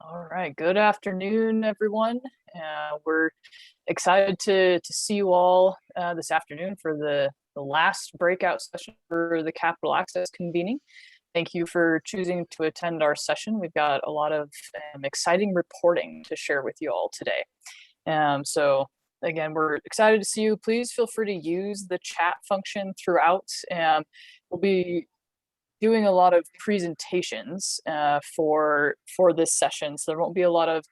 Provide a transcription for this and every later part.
All right, good afternoon, everyone. We're excited to see you all this afternoon for the last breakout session for the Capital Access convening. Thank you for choosing to attend our session. We've got a lot of exciting reporting to share with you all today. So again, we're excited to see you. Please feel free to use the chat function throughout. We'll be doing a lot of presentations for this session, so there won't be a lot of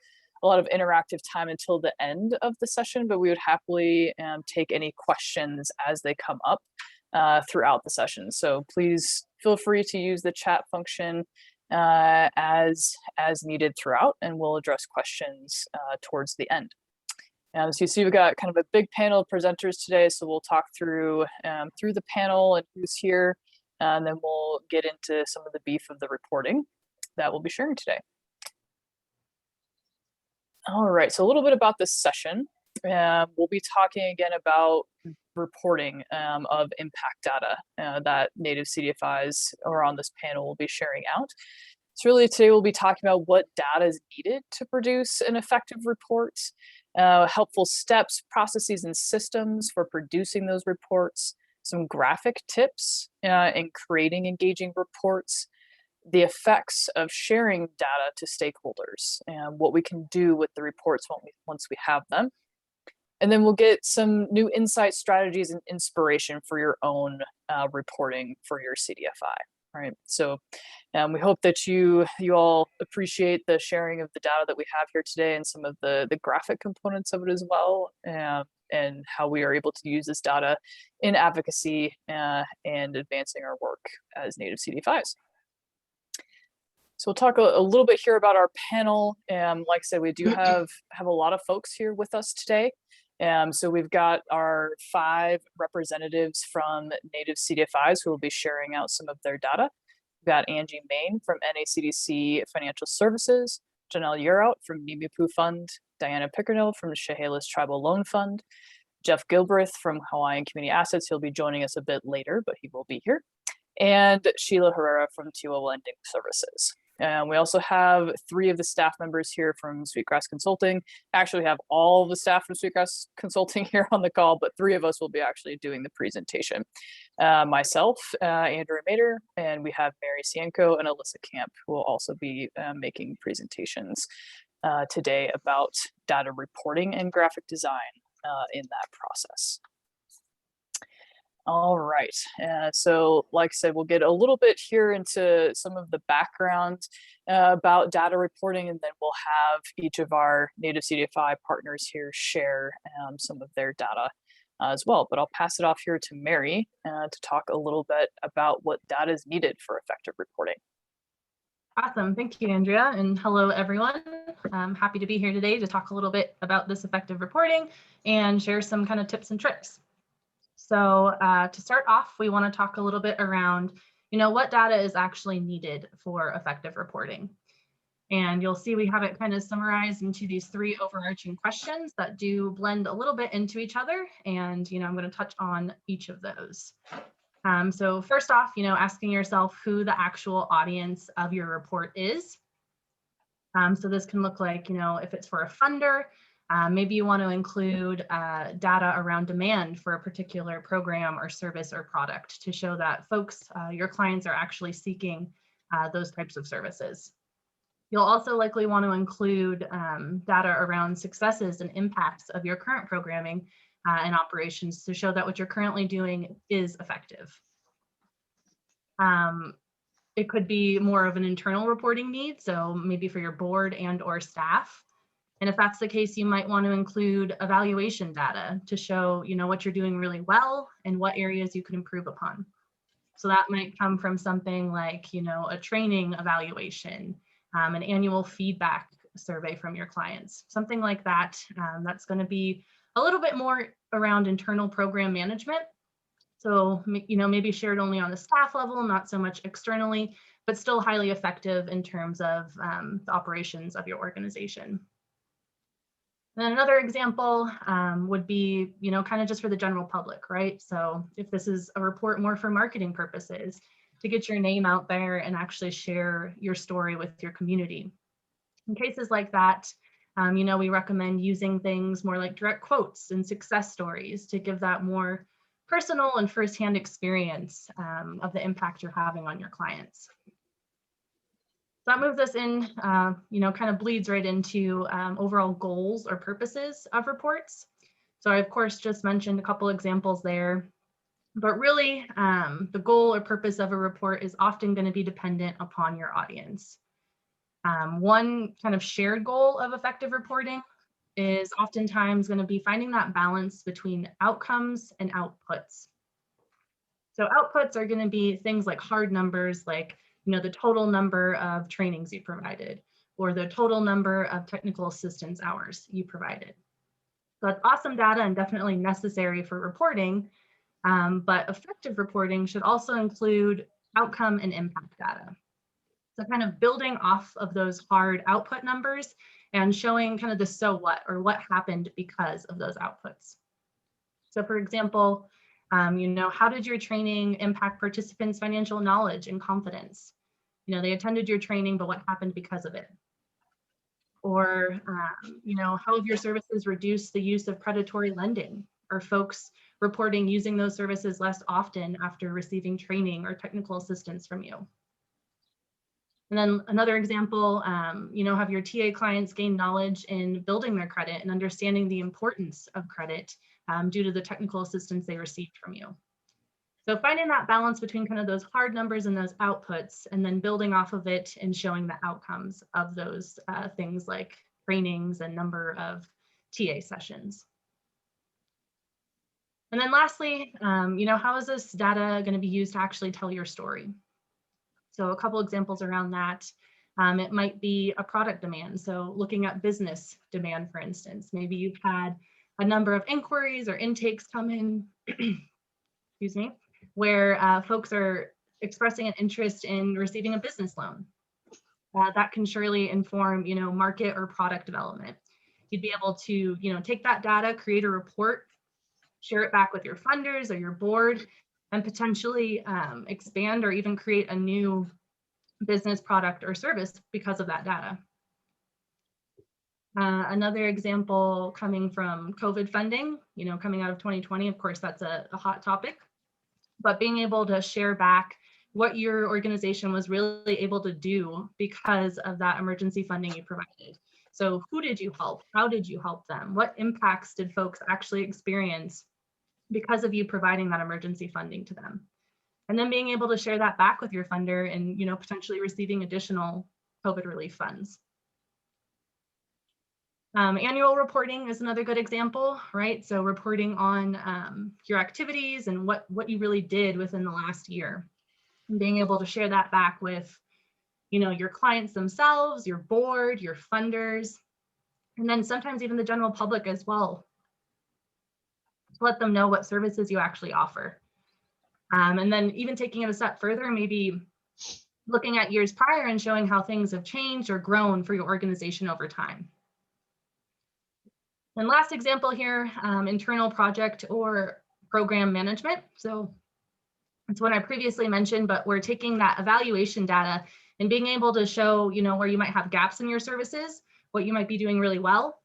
interactive time until the end of the session, but we would happily take any questions as they come up throughout the session. So please feel free to use the chat function as needed throughout, and we'll address questions towards the end. So you see we've got kind of a big panel of presenters today, so we'll talk through the panel and who's here. And then we'll get into some of the beef of the reporting that we'll be sharing today. All right, so a little bit about this session. We'll be talking again about reporting of impact data that Native CDFIs or on this panel will be sharing out. So really today we'll be talking about what data is needed to produce an effective report, helpful steps, processes, and systems for producing those reports, some graphic tips in creating engaging reports, the effects of sharing data to stakeholders, and what we can do with the reports once we have them. And then we'll get some new insight, strategies, and inspiration for your own reporting for your CDFI. Right. So we hope that you all appreciate the sharing of the data that we have here today and some of the graphic components of it as well, and how we are able to use this data in advocacy and advancing our work as Native CDFIs. So we'll talk a little bit here about our panel. Like I said, we do have a lot of folks here with us today. So we've got our 5 representatives from Native CDFIs who will be sharing out some of their data. We've got Angie Main from NACDC Financial Services, Janelle Urout from Nimipu Fund, Diana Pickernell from Chehalis Tribal Loan Fund, Jeff Gilbreth from Hawaiian Community Assets. He'll be joining us a bit later, but he will be here. And Sheila Herrera from Tiwa Lending Services. We also have 3 of the staff members here from Sweetgrass Consulting. Actually, we have all of the staff from Sweetgrass Consulting here on the call, but 3 of us will be actually doing the presentation. Myself, Andrew Mader, and we have Mary Cienko and Alyssa Camp, who will also be making presentations today about data reporting and graphic design in that process. All right, so like I said, we'll get a little bit here into some of the background about data reporting, and then we'll have each of our Native CDFI partners here share some of their data as well. But I'll pass it off here to Mary to talk a little bit about what data is needed for effective reporting. Awesome, thank you, Andrea, and hello, everyone. I'm happy to be here today to talk a little bit about this effective reporting and share some kind of tips and tricks. So to start off, we want to talk a little bit around, what data is actually needed for effective reporting. And you'll see we have it kind of summarized into these 3 overarching questions that do blend a little bit into each other. And, I'm going to touch on each of those. So first off, asking yourself who the actual audience of your report is. So this can look like, if it's for a funder, maybe you want to include data around demand for a particular program or service or product to show that folks, your clients, are actually seeking those types of services. You'll also likely want to include data around successes and impacts of your current programming and operations to show that what you're currently doing is effective. It could be more of an internal reporting need, so maybe for your board and/or staff. And if that's the case, you might want to include evaluation data to show, what you're doing really well and what areas you can improve upon. So that might come from something like, a training evaluation, an annual feedback survey from your clients, something like that. That's going to be a little bit more around internal program management. So, maybe shared only on the staff level, not so much externally, but still highly effective in terms of the operations of your organization. And then another example would be, kind of just for the general public, right? So if this is a report more for marketing purposes, to get your name out there and actually share your story with your community. In cases like that, we recommend using things more like direct quotes and success stories to give that more personal and firsthand experience of the impact you're having on your clients. So that moves us in, kind of bleeds right into overall goals or purposes of reports. So I, of course, just mentioned a couple examples there, but really the goal or purpose of a report is often going to be dependent upon your audience. One kind of shared goal of effective reporting is oftentimes going to be finding that balance between outcomes and outputs. So outputs are going to be things like hard numbers, like the total number of trainings you provided, or the total number of technical assistance hours you provided. So that's awesome data and definitely necessary for reporting, but effective reporting should also include outcome and impact data. So kind of building off of those hard output numbers and showing kind of the so what, or what happened because of those outputs. So for example, how did your training impact participants' financial knowledge and confidence? They attended your training, but what happened because of it? Or, how have your services reduced the use of predatory lending? Are folks reporting using those services less often after receiving training or technical assistance from you? And then another example, have your TA clients gained knowledge in building their credit and understanding the importance of credit due to the technical assistance they received from you? So finding that balance between kind of those hard numbers and those outputs, and then building off of it and showing the outcomes of those things like trainings and number of TA sessions. And then lastly, how is this data going to be used to actually tell your story? So a couple examples around that. It might be a product demand. So looking at business demand, for instance, maybe you've had a number of inquiries or intakes come in, excuse me, where folks are expressing an interest in receiving a business loan. That can surely inform, market or product development. You'd be able to, take that data, create a report, share it back with your funders or your board, and potentially expand or even create a new business product or service because of that data. Another example coming from COVID funding, coming out of 2020, of course, that's a hot topic, but being able to share back what your organization was really able to do because of that emergency funding you provided. So who did you help? How did you help them? What impacts did folks actually experience because of you providing that emergency funding to them? And then being able to share that back with your funder and, potentially receiving additional COVID relief funds. Annual reporting is another good example, right? So reporting on your activities and what you really did within the last year, and being able to share that back with, your clients themselves, your board, your funders, and then sometimes even the general public as well, to let them know what services you actually offer. And then even taking it a step further, maybe looking at years prior and showing how things have changed or grown for your organization over time. And last example here, internal project or program management. So it's one I previously mentioned, but we're taking that evaluation data and being able to show, where you might have gaps in your services, what you might be doing really well.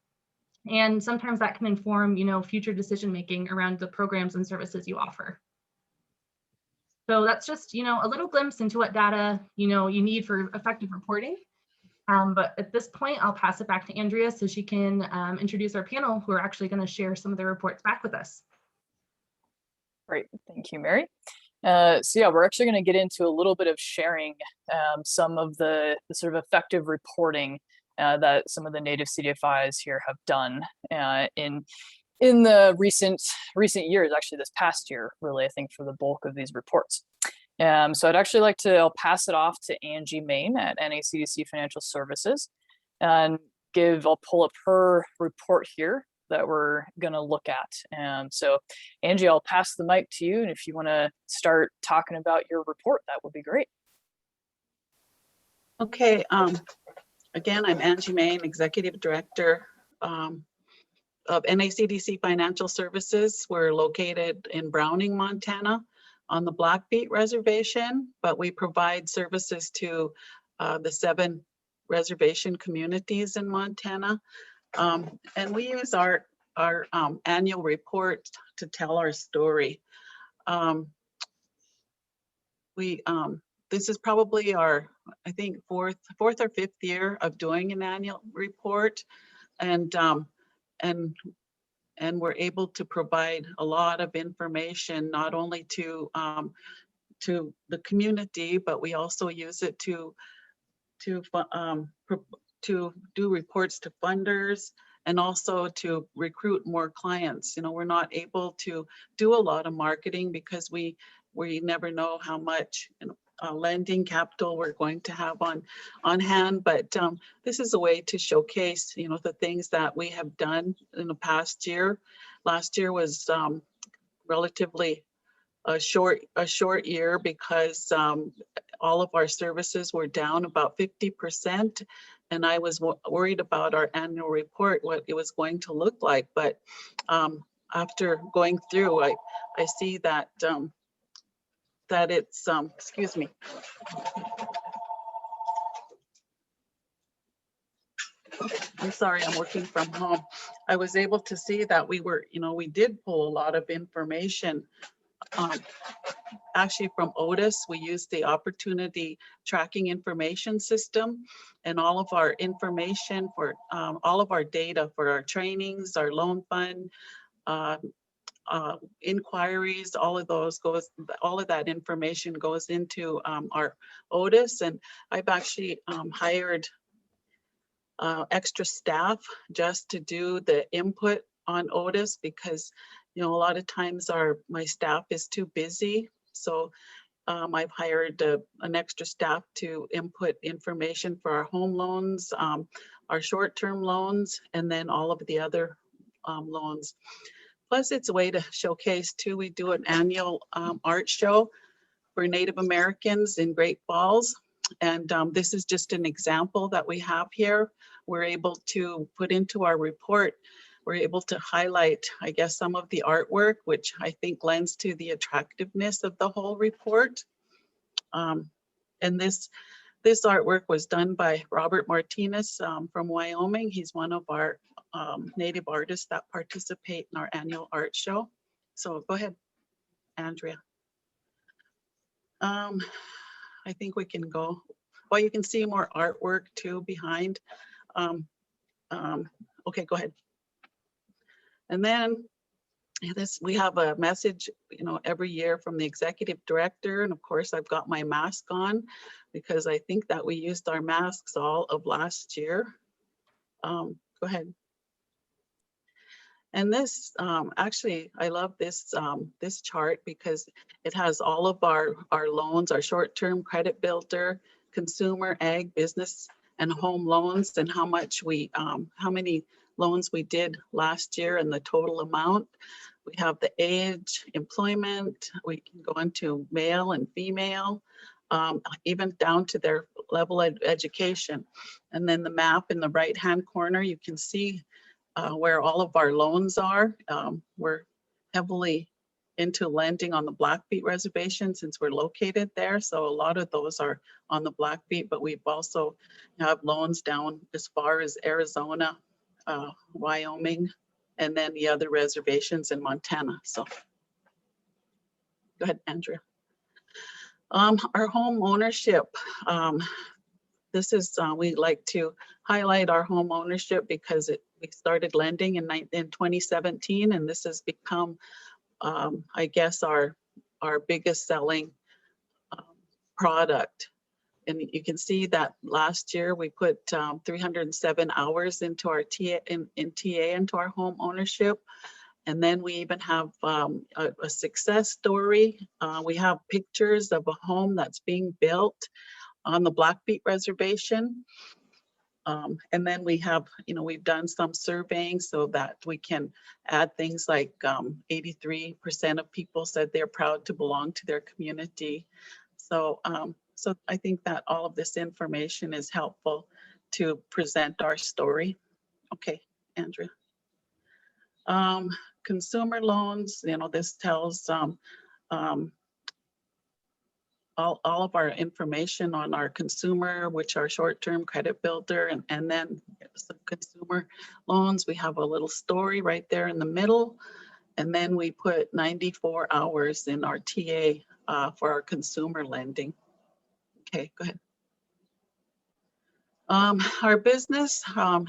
And sometimes that can inform, future decision-making around the programs and services you offer. So that's just, a little glimpse into what data, you need for effective reporting. But at this point, I'll pass it back to Andrea so she can introduce our panel, who are actually going to share some of their reports back with us. Great, thank you, Mary. So yeah, we're actually going to get into a little bit of sharing some of the sort of effective reporting that some of the Native CDFIs here have done in the recent years, actually this past year, really, I think, for the bulk of these reports. So I'd actually I'll pass it off to Angie Main at NACDC Financial Services, and I'll pull up her report here that we're going to look at. So Angie, I'll pass the mic to you, and if you want to start talking about your report, that would be great. Okay, again, I'm Angie Main, Executive Director of NACDC Financial Services. We're located in Browning, Montana, on the Blackfeet Reservation, but we provide services to the 7 reservation communities in Montana. And we use our annual report to tell our story. This is probably our, I think, fourth or fifth year of doing an annual report, and we're able to provide a lot of information, not only to the community, but we also use it to do reports to funders and also to recruit more clients. You know, we're not able to do a lot of marketing because we never know how much lending capital we're going to have on hand. But this is a way to showcase, you know, the things that we have done in the past year. Last year was relatively a short year because all of our services were down about 50%, and I was worried about our annual report, what it was going to look like. But after going through, I see that that it's excuse me. I'm sorry, I'm working from home. I was able to see that we were, you know, we did pull a lot of information. Actually, from OTIS, we use the opportunity tracking information system, and all of our information for all of our data for our trainings, our loan fund, inquiries, all of that information goes into our OTIS. And I've actually hired extra staff just to do the input on OTIS because, you know, a lot of times my staff is too busy. So I've hired an extra staff to input information for our home loans, our short-term loans, and then all of the other loans. Plus, it's a way to showcase too. We do an annual art show for Native Americans in Great Falls. And this is just an example that we have here. We're able to put into our report, we're able to highlight, I guess, some of the artwork, which I think lends to the attractiveness of the whole report. And this artwork was done by Robert Martinez from Wyoming. He's one of our Native artists that participate in our annual art show. So go ahead, Andrea. I think we can go. Well, you can see more artwork too behind. Okay, go ahead. And then we have a message, you know, every year from the executive director. And of course, I've got my mask on because I think that we used our masks all of last year. Go ahead. And this, actually, I love this this chart because it has all of our loans, our short-term credit builder, consumer, ag, business, and home loans, and how much how many loans we did last year and the total amount. We have the age, employment. We can go into male and female, even down to their level of education. And then the map in the right-hand corner, you can see where all of our loans are. We're heavily into lending on the Blackfeet Reservation since we're located there. So a lot of those are on the Blackfeet, but we've also have loans down as far as Arizona, Wyoming, and then the other reservations in Montana. So go ahead, Andrea. Our home ownership. This is, we like to highlight our home ownership because we started lending in 2017, and this has become, I guess, our biggest selling product. And you can see that last year we put 307 hours into our TA, into our home ownership. And then we even have a success story. We have pictures of a home that's being built on the Blackfeet Reservation. And then we have, you know, we've done some surveying so that we can add things like 83% of people said they're proud to belong to their community. So, so I think that all of this information is helpful to present our story. Okay, Andrea. Consumer loans, you know, this tells all of our information on our consumer, which are short-term credit builder, and then some consumer loans. We have a little story right there in the middle. And then we put 94 hours in our TA for our consumer lending. Okay, go ahead. Our business,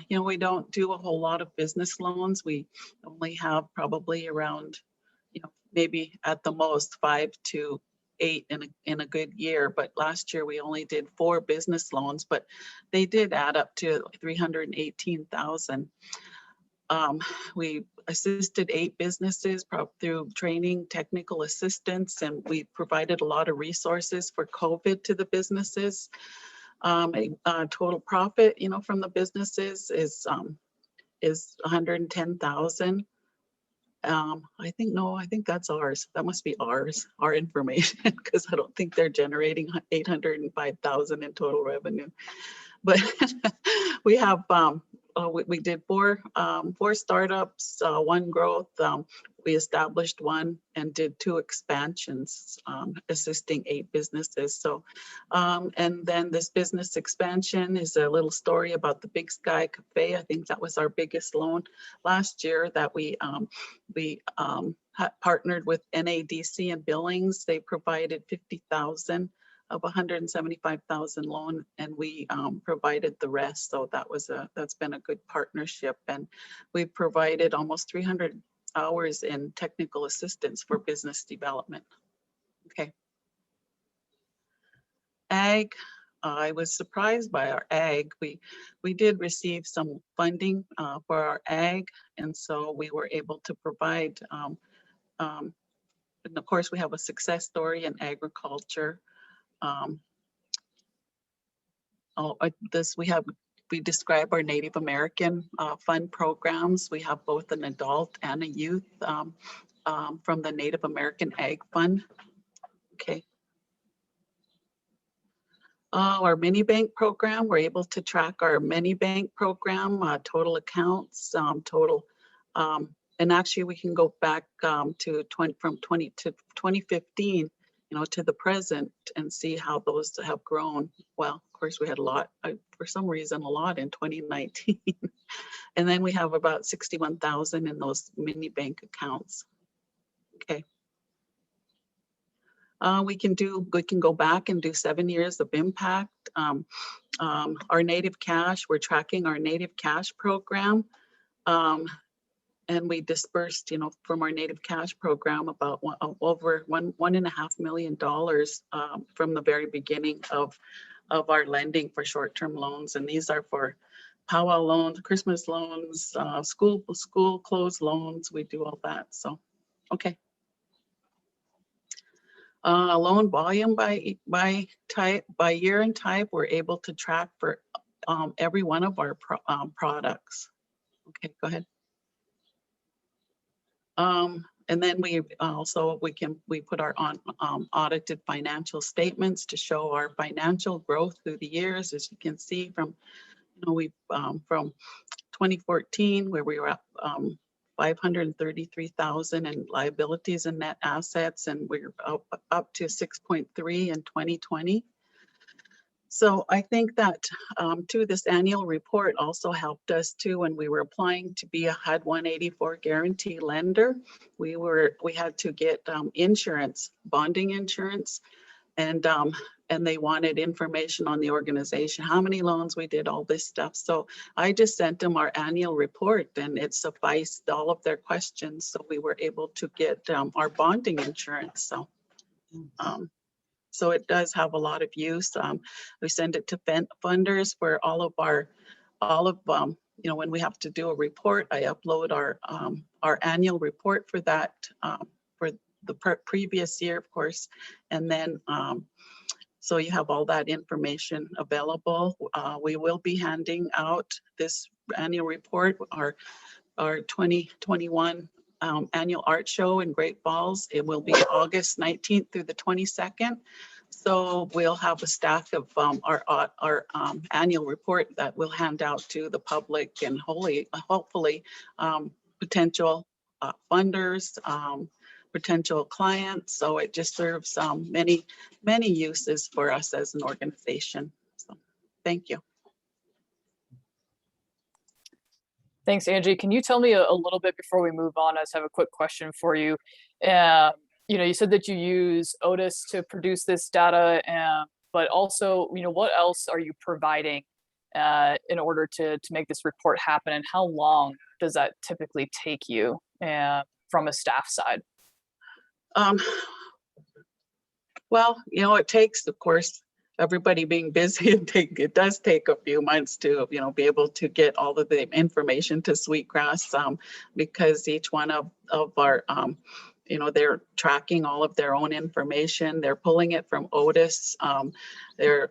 we don't do a whole lot of business loans. We only have probably around, maybe at the most 5 to 8 in a good year. But last year we only did 4 business loans, but they did add up to 318,000. We assisted 8 businesses through training, technical assistance, and we provided a lot of resources for COVID to the businesses. Total profit, from the businesses is 110,000. I think that's ours. That must be our information, because I don't think they're generating 805,000 in total revenue. But we have we did 4 startups, 1 growth. We established 1 and did 2 expansions, assisting 8 businesses. So, and then this business expansion is a little story about the Big Sky Cafe. I think that was our biggest loan last year that we partnered with NADC and Billings. They provided 50,000 of 175,000 loan, and we provided the rest. So that's been a good partnership, and we provided almost 300 hours in technical assistance for business development. Okay. Ag, I was surprised by our ag. We did receive some funding for our ag, and so we were able to provide, and of course we have a success story in agriculture. We describe our Native American fund programs. We have both an adult and a youth from the Native American Ag Fund. Okay. Our mini bank program, we're able to track our mini bank program, total accounts, total, and actually we can go back from 2015, to the present, and see how those have grown. Well, of course, we had a lot, for some reason, a lot in 2019. And then we have about 61,000 in those mini bank accounts. Okay. We can go back and do 7 years of impact. Our native cash, we're tracking our native cash program. And we dispersed, from our native cash program about over $1.5 million from the very beginning of our lending for short-term loans. And these are for powwow loans, Christmas loans, school closed loans. We do all that. So, okay. Loan volume by year and type, we're able to track for every one of our products. Okay, go ahead. And then we put our audited financial statements to show our financial growth through the years. As you can see from, from 2014, where we were at 533,000 in liabilities and net assets, and we're up to 6.3 in 2020. So I think that too, this annual report also helped us too when we were applying to be a HUD 184 guarantee lender. We had to get insurance, bonding insurance, and they wanted information on the organization, how many loans we did, all this stuff. So I just sent them our annual report, and it sufficed all of their questions. So we were able to get our bonding insurance. So. So it does have a lot of use. We send it to funders for when we have to do a report, I upload our annual report for that, for the previous year, of course. And then, so you have all that information available. We will be handing out this annual report, our 2021 annual art show in Great Falls. It will be August 19th through the 22nd. So we'll have a stack of our annual report that we'll hand out to the public and hopefully potential funders, potential clients. So it just serves many uses for us as an organization. So thank you. Thanks, Angie. Can you tell me a little bit before we move on? I just have a quick question for you. You said that you use OTIS to produce this data, but also, what else are you providing in order to make this report happen, and how long does that typically take you from a staff side? Well, it takes, of course, everybody being busy, it does take a few months to, be able to get all of the information to Sweetgrass, because each one of our, they're tracking all of their own information. They're pulling it from OTIS. They're,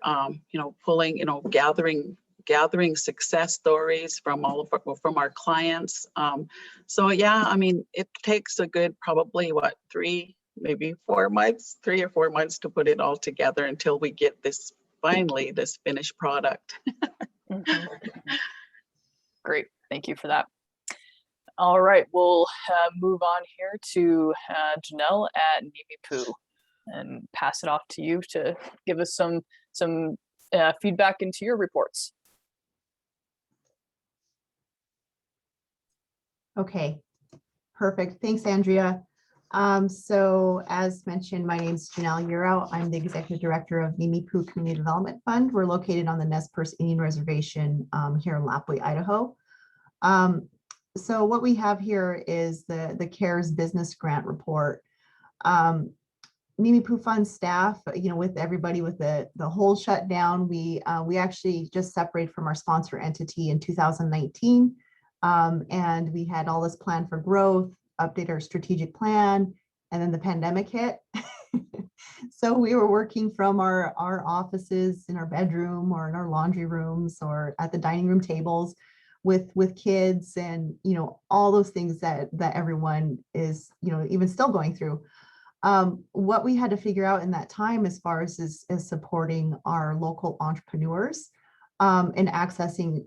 pulling, gathering success stories from from our clients. So yeah, I mean, it takes a good, probably what, 3 or 4 months to put it all together until we get this, finally, this finished product. Mm-hmm. Great, thank you for that. All right, we'll move on here to Janelle at NIMIPU and pass it off to you to give us some feedback into your reports. Okay, perfect. Thanks, Andrea. So as mentioned, my name is Janelle Euro. I'm the Executive Director of NIMIPU Community Development Fund. We're located on the Nez Perce Indian Reservation here in Lapwai, Idaho. So what we have here is the CARES Business Grant Report. NIMIPU Fund staff, with everybody with the whole shutdown, we actually just separated from our sponsor entity in 2019. And we had all this plan for growth, update our strategic plan, and then the pandemic hit. So we were working from our offices in our bedroom or in our laundry rooms or at the dining room tables with kids and, all those things that everyone is, even still going through. What we had to figure out in that time as far as is supporting our local entrepreneurs and accessing,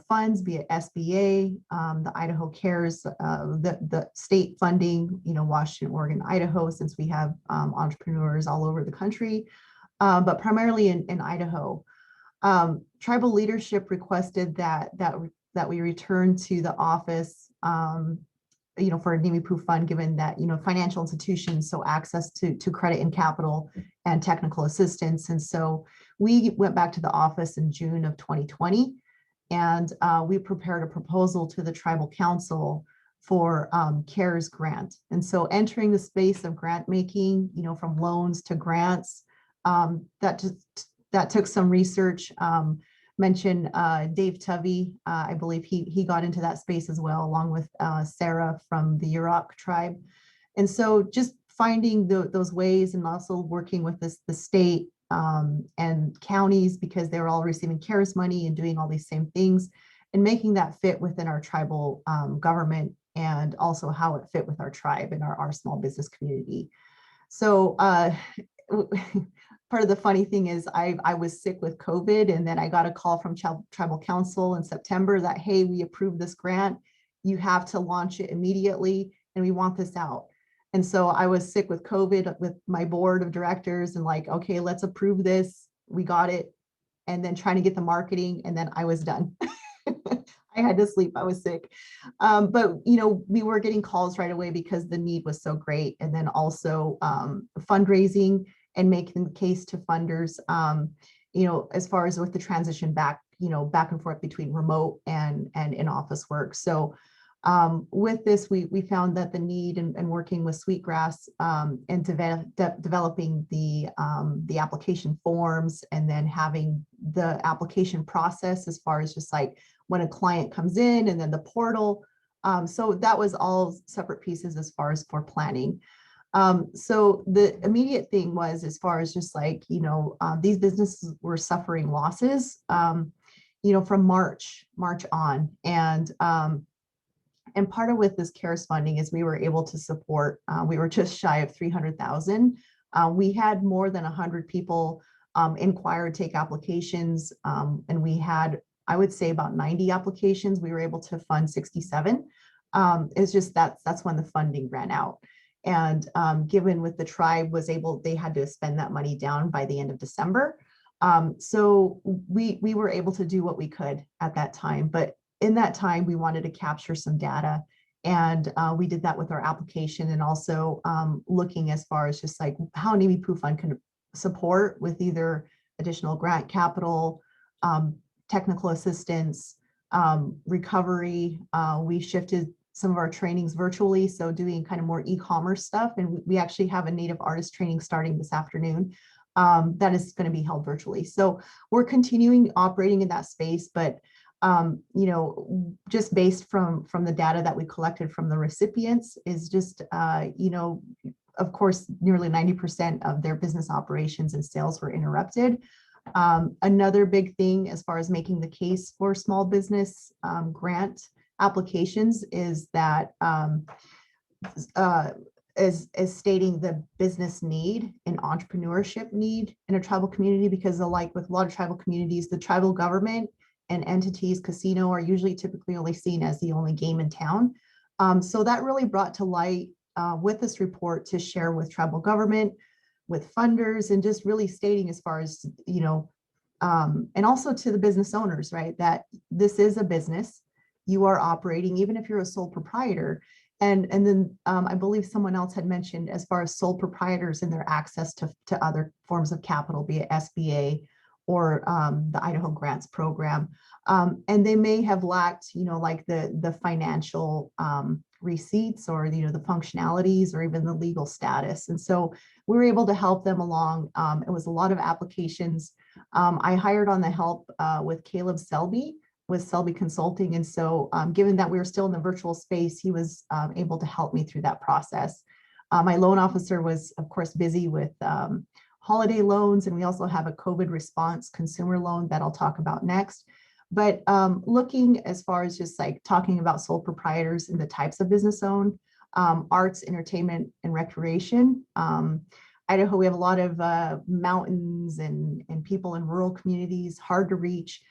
funds via SBA, the Idaho CARES, the state funding, Washington, Oregon, Idaho, since we have entrepreneurs all over the country, but primarily in Idaho. Tribal leadership requested that we return to the office, for a NIMIPU fund, given that, financial institutions, so access to credit and capital and technical assistance. And so we went back to the office in June of 2020, and we prepared a proposal to the Tribal Council for CARES grant. And so entering the space of grant making, from loans to grants, that took some research. Mention Dave Tuvey, I believe he got into that space as well, along with Sarah from the Yurok tribe. And so just finding those ways, and also working with the state and counties, because they were all receiving CARES money and doing all these same things, and making that fit within our tribal government, and also how it fit with our tribe and our small business community. So part of the funny thing is I was sick with COVID, and then I got a call from Tribal Council in September that, hey, we approved this grant. You have to launch it immediately, and we want this out. And so I was sick with COVID with my board of directors, and like, okay, let's approve this. We got it. And then trying to get the marketing, and then I was done. I had to sleep. I was sick. But, we were getting calls right away because the need was so great. And then also fundraising and making the case to funders, as far as with the transition back, back and forth between remote and in-office work. So with this, we found that the need and working with Sweetgrass and developing the application forms, and then having the application process as far as just like when a client comes in, and then the portal. So that was all separate pieces as far as for planning. So the immediate thing was, as far as just like, these businesses were suffering losses, from March on. And part of with this CARES funding is we were able to support, we were just shy of 300,000. We had more than 100 people inquire, take applications, and we had, I would say, about 90 applications. We were able to fund 67. It's just that's when the funding ran out. And given with the tribe was able, they had to spend that money down by the end of December. So we were able to do what we could at that time. But in that time, we wanted to capture some data. And we did that with our application, and also looking as far as just like how NAMI Fund can support with either additional grant capital, technical assistance, recovery. We shifted some of our trainings virtually, so doing kind of more e-commerce stuff. And we actually have a native artist training starting this afternoon that is going to be held virtually. So we're continuing operating in that space, but you know, just based from the data that we collected from the recipients is just, you know, of course, nearly 90% of their business operations and sales were interrupted. Another big thing as far as making the case for small business grant applications is that is stating the business need and entrepreneurship need in a tribal community, because like with a lot of tribal communities, the tribal government and entities, casino, are usually typically only seen as the only game in town. So that really brought to light with this report to share with tribal government, with funders, and just really stating as far as, you know, and also to the business owners, right, that this is a business. You are operating, even if you're a sole proprietor. And then I believe someone else had mentioned as far as sole proprietors and their access to other forms of capital, be it SBA or the Idaho Grants Program. And they may have lacked, you know, like the financial receipts, or, you know, the functionalities, or even the legal status. And so we were able to help them along. It was a lot of applications. I hired on the help with Caleb Selby with Selby Consulting. And so given that we were still in the virtual space, he was able to help me through that process. My loan officer was, of course, busy with holiday loans, and we also have a COVID response consumer loan that I'll talk about next. But looking as far as just like talking about sole proprietors and the types of business owned, arts, entertainment, and recreation. Idaho, we have a lot of mountains and people in rural communities, hard to reach,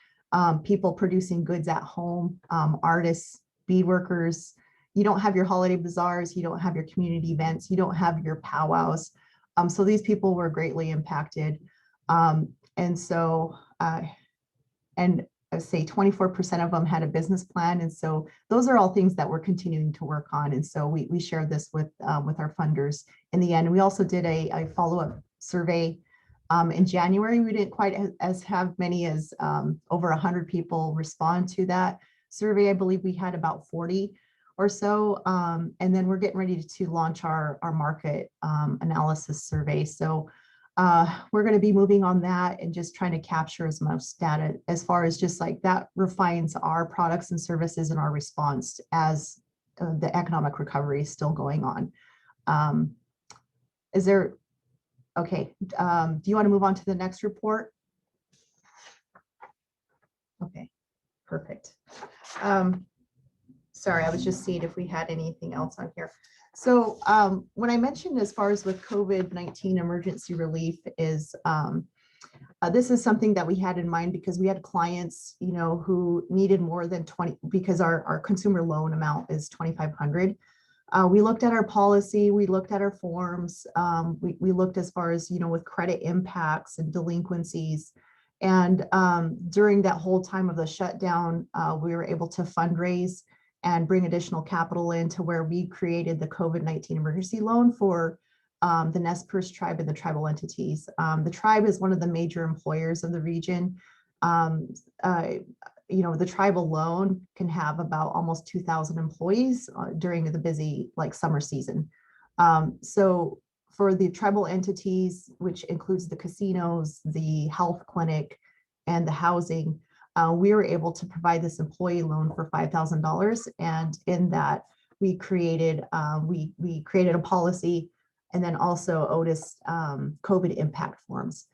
people producing goods at home, artists, bead workers. You don't have your holiday bazaars, you don't have your community events, you don't have your powwows. So these people were greatly impacted. And so, and I would say 24% of them had a business plan. And so those are all things that we're continuing to work on. And so we shared this with our funders in the end. We also did a follow-up survey in January. We didn't quite have many as over 100 people respond to that survey. I believe we had about 40 or so. And then we're getting ready to launch our market analysis survey. So we're going to be moving on that and just trying to capture as much data as far as just like that refines our products and services and our response as the economic recovery is still going on. Is there, okay, do you want to move on to the next report? Okay, perfect. Sorry, I was just seeing if we had anything else on here. So when I mentioned as far as with COVID-19 emergency relief is, this is something that we had in mind because we had clients, you know, who needed more than 20, because our consumer loan amount is $2,500. We looked at our policy, we looked at our forms, we looked as far as, you know, with credit impacts and delinquencies. And during that whole time of the shutdown, we were able to fundraise and bring additional capital in to where we created the COVID-19 emergency loan for the Nez Perce tribe and the tribal entities. The tribe is one of the major employers of the region. You know, the tribe alone can have about almost 2,000 employees during the busy like summer season. So for the tribal entities, which includes the casinos, the health clinic, and the housing, we were able to provide this employee loan for $5,000. And in that, we created a policy, and then also OTIS COVID impact forms.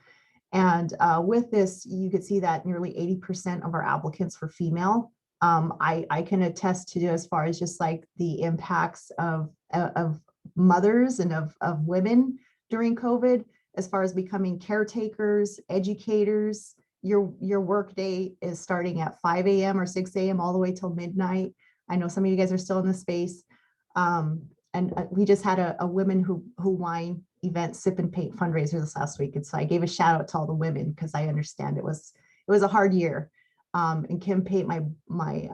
And with this, you could see that nearly 80% of our applicants were female. I can attest to as far as just like the impacts of mothers and of women during COVID, as far as becoming caretakers, educators. Your work day is starting at 5 a.m. or 6 a.m. all the way till midnight. I know some of you guys are still in the space. we just had a women who wine event, sip and paint fundraiser this last week. And so I gave a shout out to all the women because I understand it was a hard year. And Kim Pate, my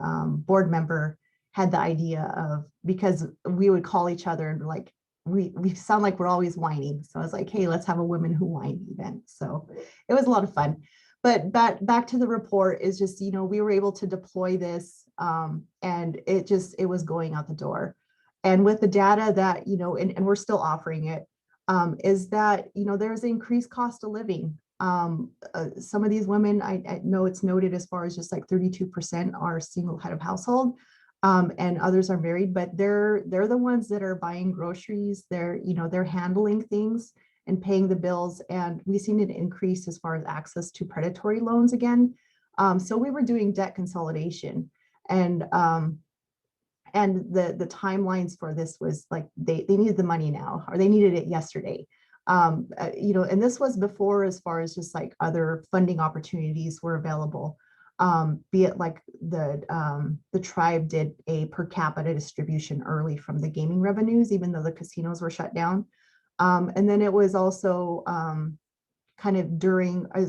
board member, had the idea of, because we would call each other and like, we sound like we're always whining. So I was like, hey, let's have a women who whine event. So it was a lot of fun. But back to the report is just, you know, we were able to deploy this and it was going out the door. And with the data that, you know, and we're still offering it, is that, you know, there's increased cost of living. Some of these women, I know it's noted as far as just like 32% are single head of household. And others are married, but they're the ones that are buying groceries. They're handling things and paying the bills. And we've seen an increase as far as access to predatory loans again. So we were doing debt consolidation, and the timelines for this was like they needed the money now, or they needed it yesterday. And this was before, as far as just like other funding opportunities were available. Be it like the tribe did a per capita distribution early from the gaming revenues, even though the casinos were shut down. And then it was also kind of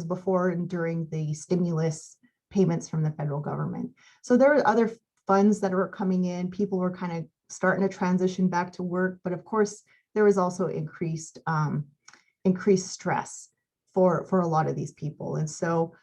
before and during the stimulus payments from the federal government. So there were other funds that were coming in. People were kind of starting to transition back to work, but of course there was also increased stress for a lot of these people. And so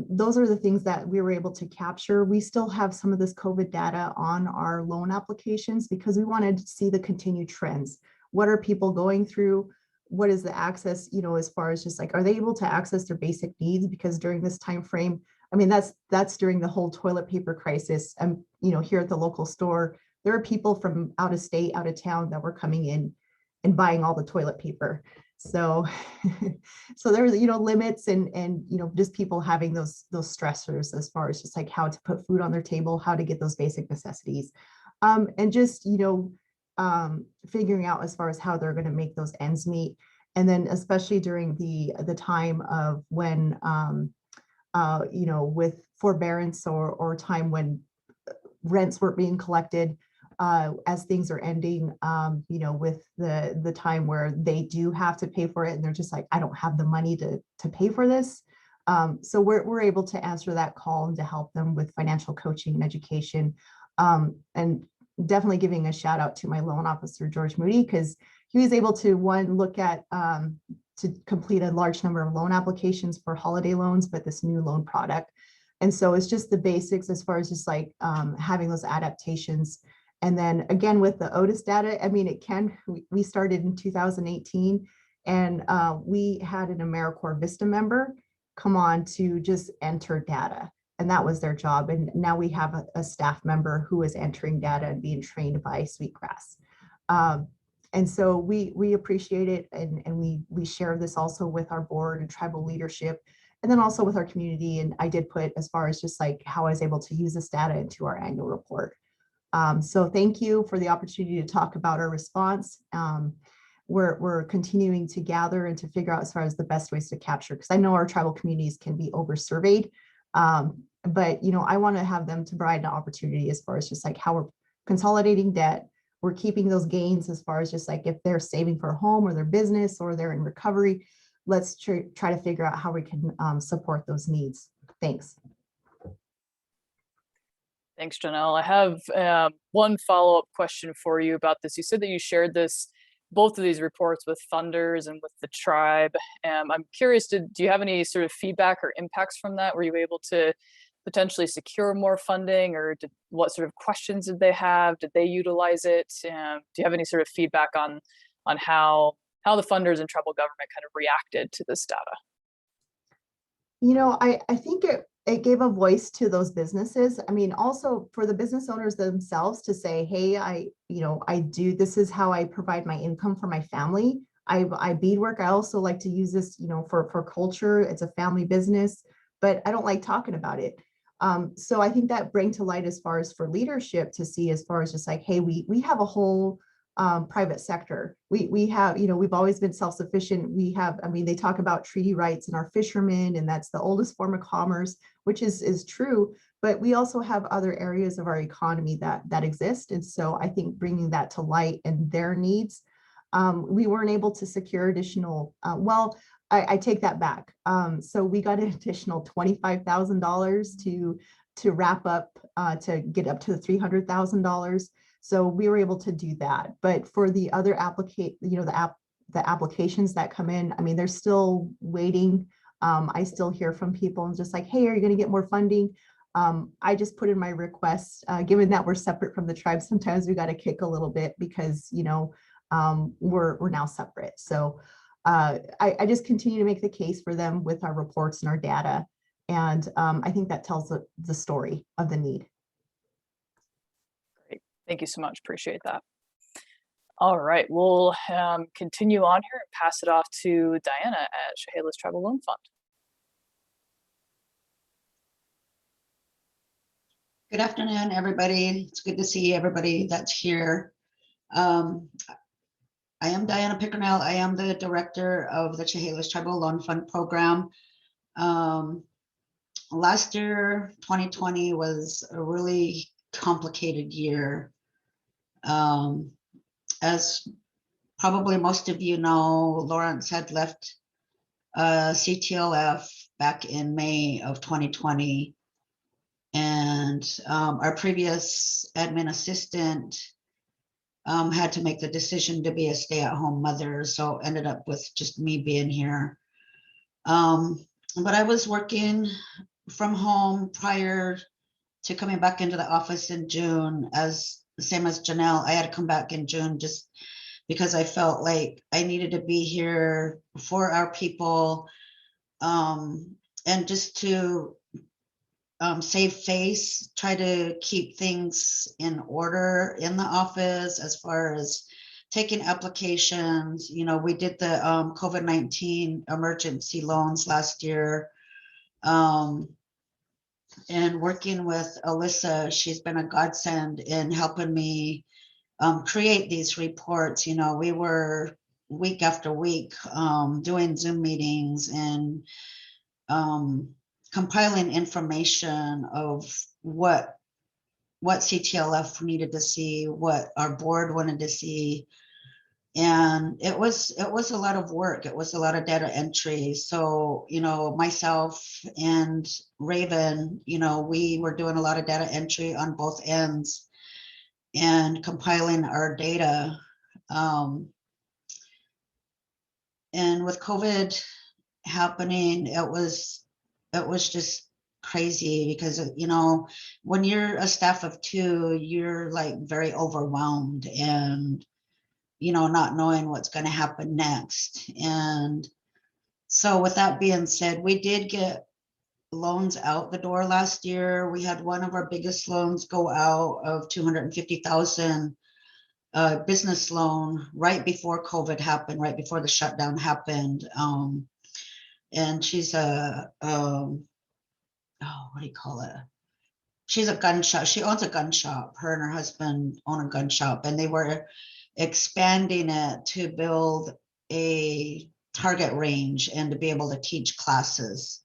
those are the things that we were able to capture. We still have some of this COVID data on our loan applications because we wanted to see the continued trends. What are people going through? What is the access, you know, as far as just like, are they able to access their basic needs? Because during this time frame, I mean, that's during the whole toilet paper crisis. You know, here at the local store, there are people from out of state, out of town that were coming in and buying all the toilet paper. So, so there's, you know, limits and, you know, just people having those stressors as far as just like how to put food on their table, how to get those basic necessities, and just, you know, figuring out as far as how they're going to make those ends meet. And then especially during the time of when, you know, with forbearance or time when rents weren't being collected, as things are ending, you know, with the time where they do have to pay for it and they're just like, I don't have the money to pay for this. So we're able to answer that call and to help them with financial coaching and education. And definitely giving a shout out to my loan officer, George Moody, because he was able to look at to complete a large number of loan applications for holiday loans, but this new loan product. And so it's just the basics as far as just like having those adaptations. And then again, with the OTIS data, I mean, we started in 2018 and we had an AmeriCorps Vista member come on to just enter data. And that was their job. And now we have a staff member who is entering data and being trained by Sweetgrass. And so we appreciate it. And we share this also with our board and tribal leadership, and then also with our community. And I did put as far as just like how I was able to use this data into our annual report. So thank you for the opportunity to talk about our response. We're continuing to gather and to figure out as far as the best ways to capture, because I know our tribal communities can be over-surveyed, but you know, I want to have them to provide an opportunity as far as just like how we're consolidating debt, we're keeping those gains as far as just like if they're saving for a home or their business or they're in recovery, let's try to figure out how we can support those needs. Thanks. Thanks, Janelle. I have one follow-up question for you about this. You said that you shared both of these reports with funders and with the tribe. I'm curious, do you have any sort of feedback or impacts from that? Were you able to potentially secure more funding, or what sort of questions did they have? Did they utilize it? Do you have any sort of feedback on how the funders and tribal government kind of reacted to this data? you know, I think it gave a voice to those businesses. I mean, also for the business owners themselves to say, hey, this is how I provide my income for my family. I beadwork. I also like to use this, for culture. It's a family business, but I don't like talking about it. So I think that bring to light as far as for leadership to see as far as just like, hey, we have a whole private sector. We have, we've always been self-sufficient. We have, I mean, they talk about treaty rights and our fishermen, and that's the oldest form of commerce, which is true. But we also have other areas of our economy that exist. And so I think bringing that to light and their needs, we weren't able to secure additional, I take that back. So we got an additional $25,000 to wrap up, to get up to the $300,000. So we were able to do that. But for the other the applications that come in, I mean, they're still waiting. I still hear from people and just like, hey, are you going to get more funding? I just put in my request, given that we're separate from the tribe, sometimes we got to kick a little bit because, we're now separate. So I just continue to make the case for them with our reports and our data. And I think that tells the story of the need. Great. Thank you so much. Appreciate that. All right, we'll continue on here and pass it off to Diana at Chehalis Tribal Loan Fund. Good afternoon, everybody. It's good to see everybody that's here. I am Diana Pickernell. I am the director of the Chehalis Tribal Loan Fund program. Last year, 2020, was a really complicated year. As probably most of you know, Lawrence had left CTLF back in May of 2020. And our previous admin assistant had to make the decision to be a stay-at-home mother, so ended up with just me being here. But I was working from home prior to coming back into the office in June, same as Janelle. I had to come back in June just because I felt like I needed to be here for our people, and just to save face, try to keep things in order in the office as far as taking applications. We did the COVID-19 emergency loans last year. And working with Alyssa, she's been a godsend in helping me create these reports. We were week after week doing Zoom meetings and compiling information of what CTLF needed to see, what our board wanted to see. And it was a lot of work. It was a lot of data entry. So, myself and Raven, we were doing a lot of data entry on both ends and compiling our data. And with COVID happening, it was just crazy because, when you're a staff of 2, you're like very overwhelmed and, not knowing what's going to happen next. And so with that being said, we did get loans out the door last year. We had one of our biggest loans go out of $250,000 business loan right before COVID happened, right before the shutdown happened. And she's what do you call it? She's a gun shop. She owns a gun shop. Her and her husband own a gun shop, and they were expanding it to build a target range and to be able to teach classes.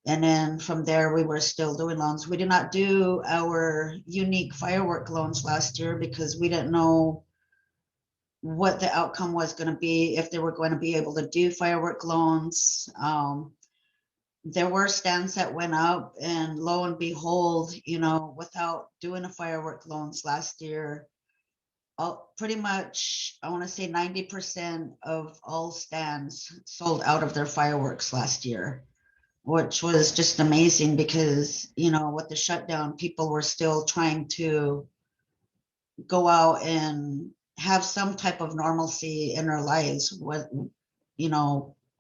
And then from there, we were still doing loans. We did not do our unique firework loans last year because we didn't know what the outcome was going to be, if they were going to be able to do firework loans. There were stands that went up, and lo and behold, without doing a firework loans last year, pretty much, I want to say 90% of all stands sold out of their fireworks last year, which was just amazing because, with the shutdown, people were still trying to go out and have some type of normalcy in their lives with,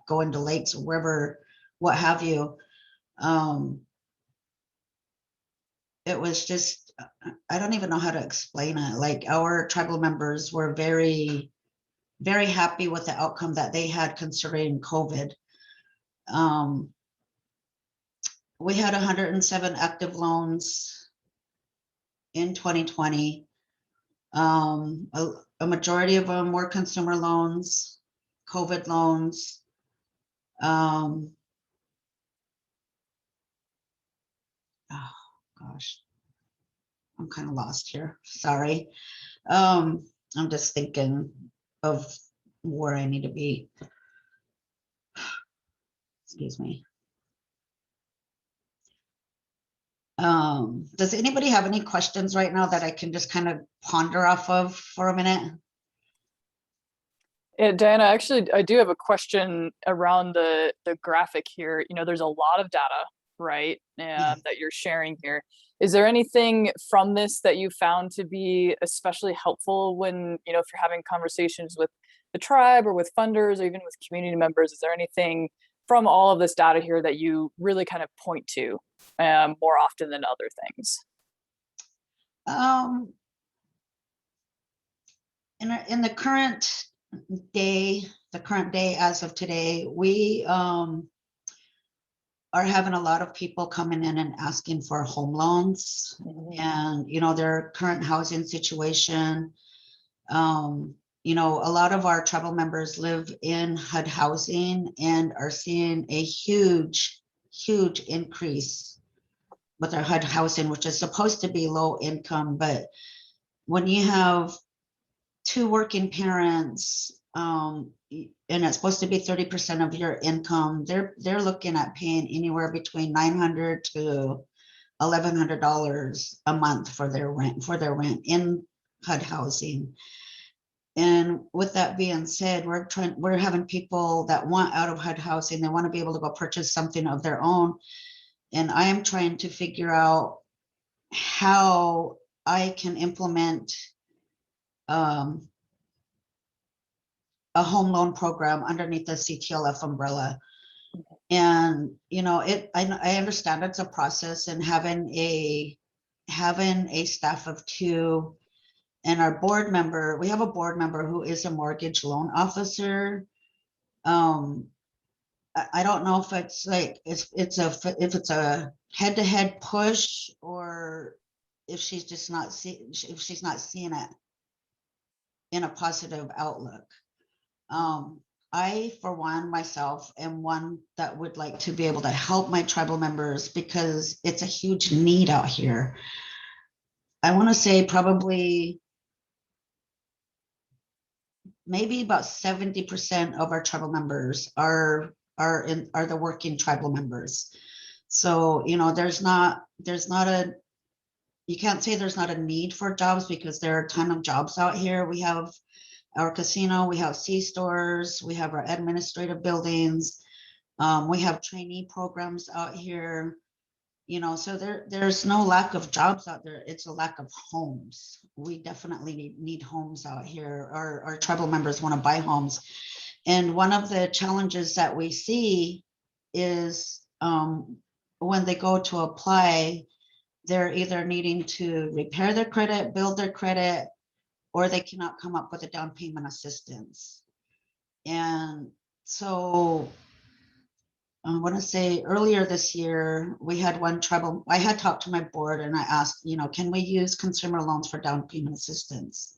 going to lakes or wherever, what have you. It was just, I don't even know how to explain it. Like, our tribal members were very, very happy with the outcome that they had considering COVID. We had 107 active loans in 2020. a majority of them were consumer loans, COVID loans. Oh gosh, I'm kind of lost here. Sorry. I'm just thinking of where I need to be. Excuse me. Does anybody have any questions right now that I can just kind of ponder off of for a minute? Yeah, Diana, actually, I do have a question around the graphic here. You know, there's a lot of data, right, Yes. that you're sharing here. Is there anything from this that you found to be especially helpful when, you know, if you're having conversations with the tribe or with funders or even with community members? Is there anything from all of this data here that you really kind of point to more often than other things? In the current day as of today, we are having a lot of people coming in and asking for home loans, and you know, their current housing situation. You know, a lot of our tribal members live in HUD housing and are seeing a huge increase with their HUD housing, which is supposed to be low income. But when you have two working parents, and it's supposed to be 30% of your income, they're looking at paying anywhere between $900 to $1,100 a month for their rent in HUD housing. And with that being said, we're having people that want out of HUD housing. They want to be able to go purchase something of their own. And I am trying to figure out how I can implement a home loan program underneath the CTLF umbrella. And you know, I understand it's a process, and having a staff of two. And our board member, we have a board member who is a mortgage loan officer. I don't know if it's like if it's a head-to-head push, or if she's just not seeing it in a positive outlook. I, for one, myself, am one that would like to be able to help my tribal members because it's a huge need out here. I want to say probably maybe about 70% of our tribal members are the working tribal members. So, you know, you can't say there's not a need for jobs, because there are a ton of jobs out here. We have our casino, we have C-stores, we have our administrative buildings, we have trainee programs out here. You know, so there's no lack of jobs out there. It's a lack of homes. We definitely need homes out here. Our tribal members want to buy homes. And one of the challenges that we see is when they go to apply, they're either needing to repair their credit, build their credit, or they cannot come up with a down payment assistance. And so I want to say earlier this year, we had one tribal, I had talked to my board and I asked, you know, can we use consumer loans for down payment assistance?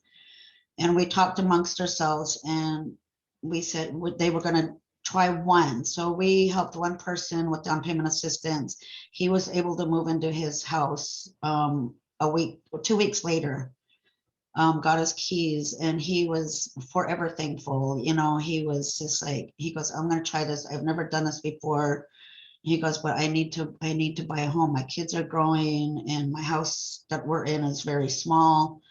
And we talked amongst ourselves, and we said they were going to try one. So we helped one person with down payment assistance. He was able to move into his house a week or 2 weeks later. Got his keys, and he was forever thankful. You know, he was just like, he goes, I'm going to try this. I've never done this before. He goes, but I need to buy a home. My kids are growing, and my house that we're in is very small.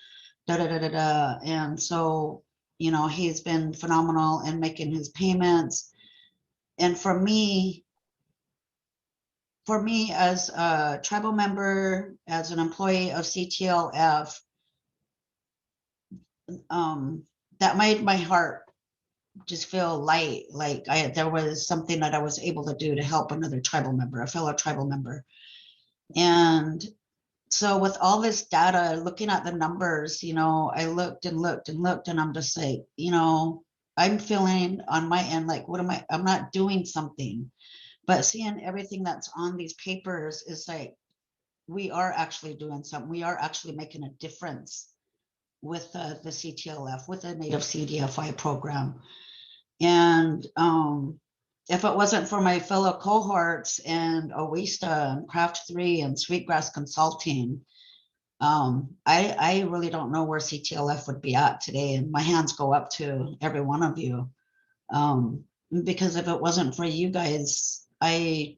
And so, you know, he's been phenomenal in making his payments. And for me as a tribal member, as an employee of CTLF, that made my heart just feel light. Like there was something that I was able to do to help another tribal member, a fellow tribal member. And so with all this data, looking at the numbers, you know, I looked and looked and looked, and I'm just like, you know, I'm feeling on my end, like, I'm not doing something. But seeing everything that's on these papers is like, we are actually doing something. We are actually making a difference with the CTLF, with the Native CDFI program. And if it wasn't for my fellow cohorts and OWISTA and Craft 3 and Sweetgrass Consulting, I really don't know where CTLF would be at today. And my hands go up to every one of you. Because if it wasn't for you guys, I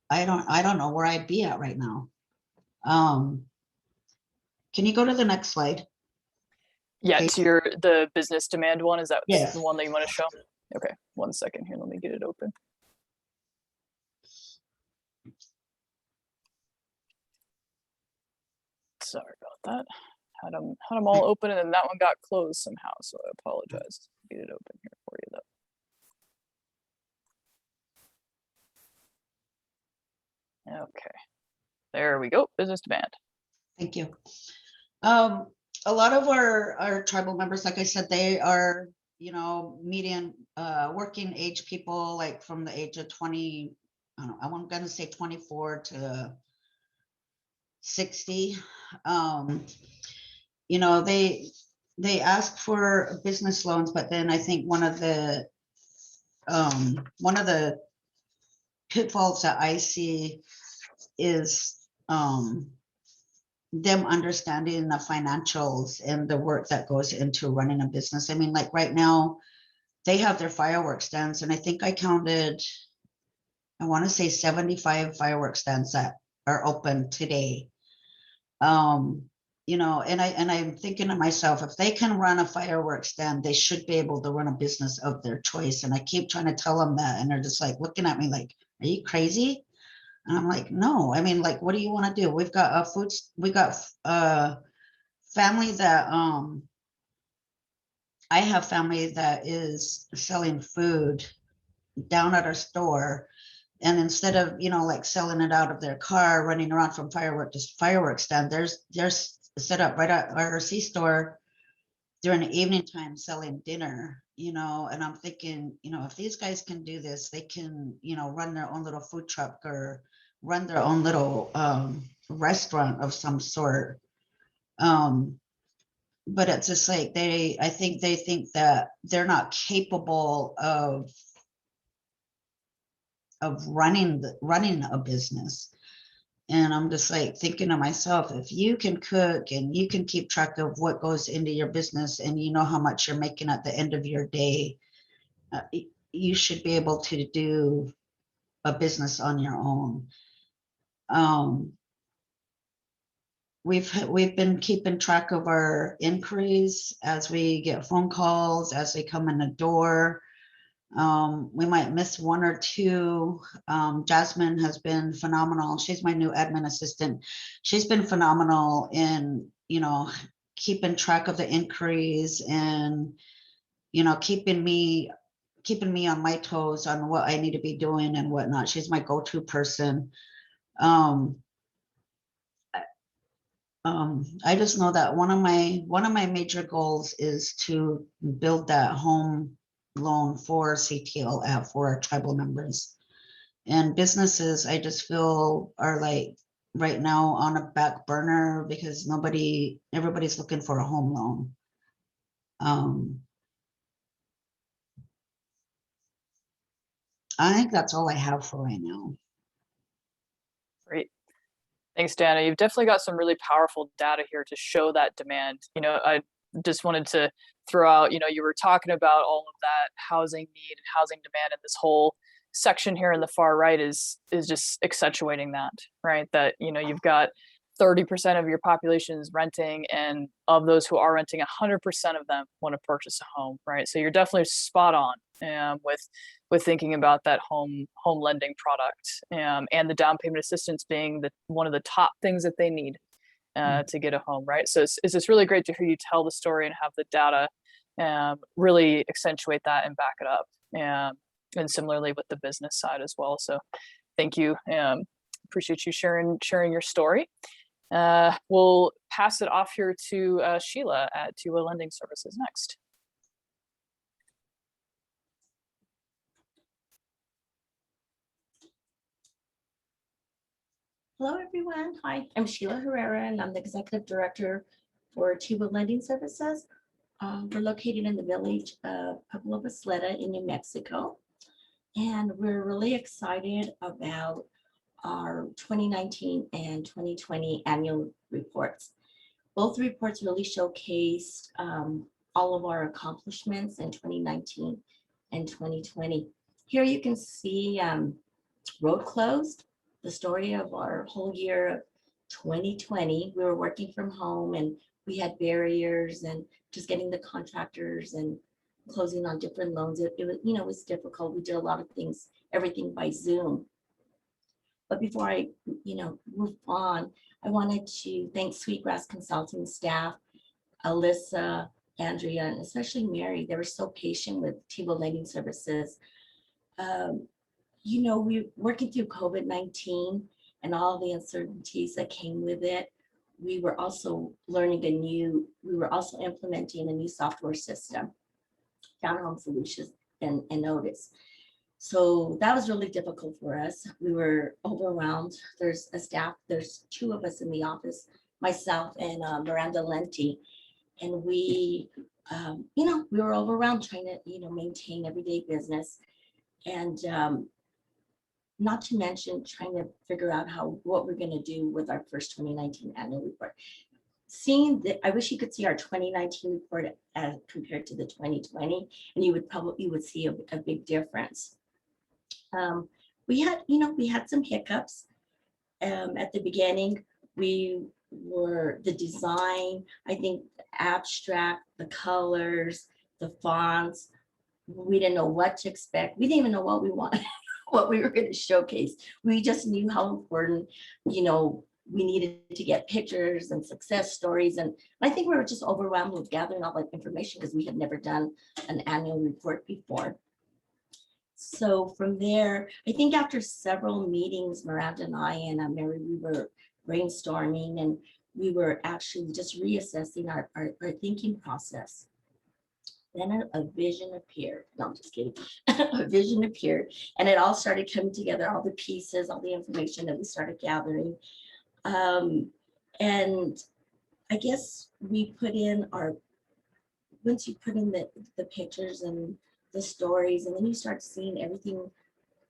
don't know where I'd be at right now. Can you go to the next slide? Yeah, Please. to the business demand one, is that Yes. the one that you want to show? Okay, 1 second here, let me get it open. Sorry about that. Had them all open, and then that one got closed somehow, so I apologize. Get it open here for you though. Okay, there we go, business demand. Thank you. A lot of our tribal members, like I said, they are, you know, median working age people, like from the age of 20, I don't know, I'm going to say 24 to 60. You know, they ask for business loans, but then I think one of the pitfalls that I see is them understanding the financials and the work that goes into running a business. I mean, like right now, they have their fireworks stands, and I think I counted, I want to say 75 fireworks stands that are open today. You know, and I'm thinking to myself, if they can run a fireworks stand, they should be able to run a business of their choice. And I keep trying to tell them that, and they're just like looking at me like, "Are you crazy?" And I'm like, "No, I mean, like, what do you want to do? We've got we got family that I have family that is selling food down at our store, and instead of, you know, like selling it out of their car, running around from firework to fireworks stand, there's set up right at our C store during the evening time selling dinner, you know. And I'm thinking, you know, if these guys can do this, they can, you know, run their own little food truck or run their own little restaurant of some sort. But it's just like I think they think that they're not capable of running a business. And I'm just like thinking to myself, if you can cook and you can keep track of what goes into your business and you know how much you're making at the end of your day, you should be able to do a business on your own. We've been keeping track of our inquiries as we get phone calls, as they come in the door. We might miss one or two. Jasmine has been phenomenal. She's my new admin assistant. She's been phenomenal in, you know, keeping track of the inquiries and, you know, keeping me on my toes on what I need to be doing and whatnot. She's my go-to person. I just know that one of my major goals is to build that home loan for CTLF for our tribal members. And businesses, I just feel are like right now on a back burner because everybody's looking for a home loan. I think that's all I have for right now. Great. Thanks, Dana. You've definitely got some really powerful data here to show that demand. You know, I just wanted to throw out, you know, you were talking about all of that housing need and housing demand, and this whole section here in the far right is just accentuating that, right? That, you know, you've got 30% of your population is renting, and of those who are renting, 100% of them want to purchase a home, right? So you're definitely spot on with thinking about that home lending product, and the down payment assistance being one of the top things that they need to get a home, right? So it's just really great to hear you tell the story and have the data really accentuate that and back it up, and similarly with the business side as well. So thank you. Appreciate you sharing your story. We'll pass it off here to Sheila at Two-Way Lending Services next. Hello, everyone. Hi, I'm Sheila Herrera, and I'm the Executive Director for T-Mobile Lending Services. We're located in the village of Pueblo Isleta in New Mexico. And we're really excited about our 2019 and 2020 annual reports. Both reports really showcased all of our accomplishments in 2019 and 2020. Here you can see road closed, the story of our whole year of 2020. We were working from home and we had barriers and just getting the contractors and closing on different loans. It was, it was difficult. We did a lot of things, everything by Zoom. But before I, move on, I wanted to thank Sweetgrass Consulting staff, Alyssa, Andrea, and especially Mary. They were so patient with T-Mobile Lending Services. We were working through COVID-19 and all the uncertainties that came with it. We were also we were also implementing a new software system, Townhome Solutions and OTIS. So that was really difficult for us. We were overwhelmed. There's two of us in the office, myself and Miranda Lenti. And we were overwhelmed trying to, maintain everyday business. And not to mention trying to figure out what we're going to do with our first 2019 annual report. I wish you could see our 2019 report as compared to the 2020, and you would see a big difference. We had some hiccups at the beginning. The design, I think abstract, the colors, the fonts, we didn't know what to expect. We didn't even know what we wanted, what we were going to showcase. We just knew how important, we needed to get pictures and success stories. And I think we were just overwhelmed with gathering all that information because we had never done an annual report before. So from there, I think after several meetings, Miranda and I and Mary, we were brainstorming and we were actually just reassessing our thinking process. Then a vision appeared. No, I'm just kidding. A vision appeared and it all started coming together, all the pieces, all the information that we started gathering. And I guess we put in once you put in the pictures and the stories, and then you start seeing everything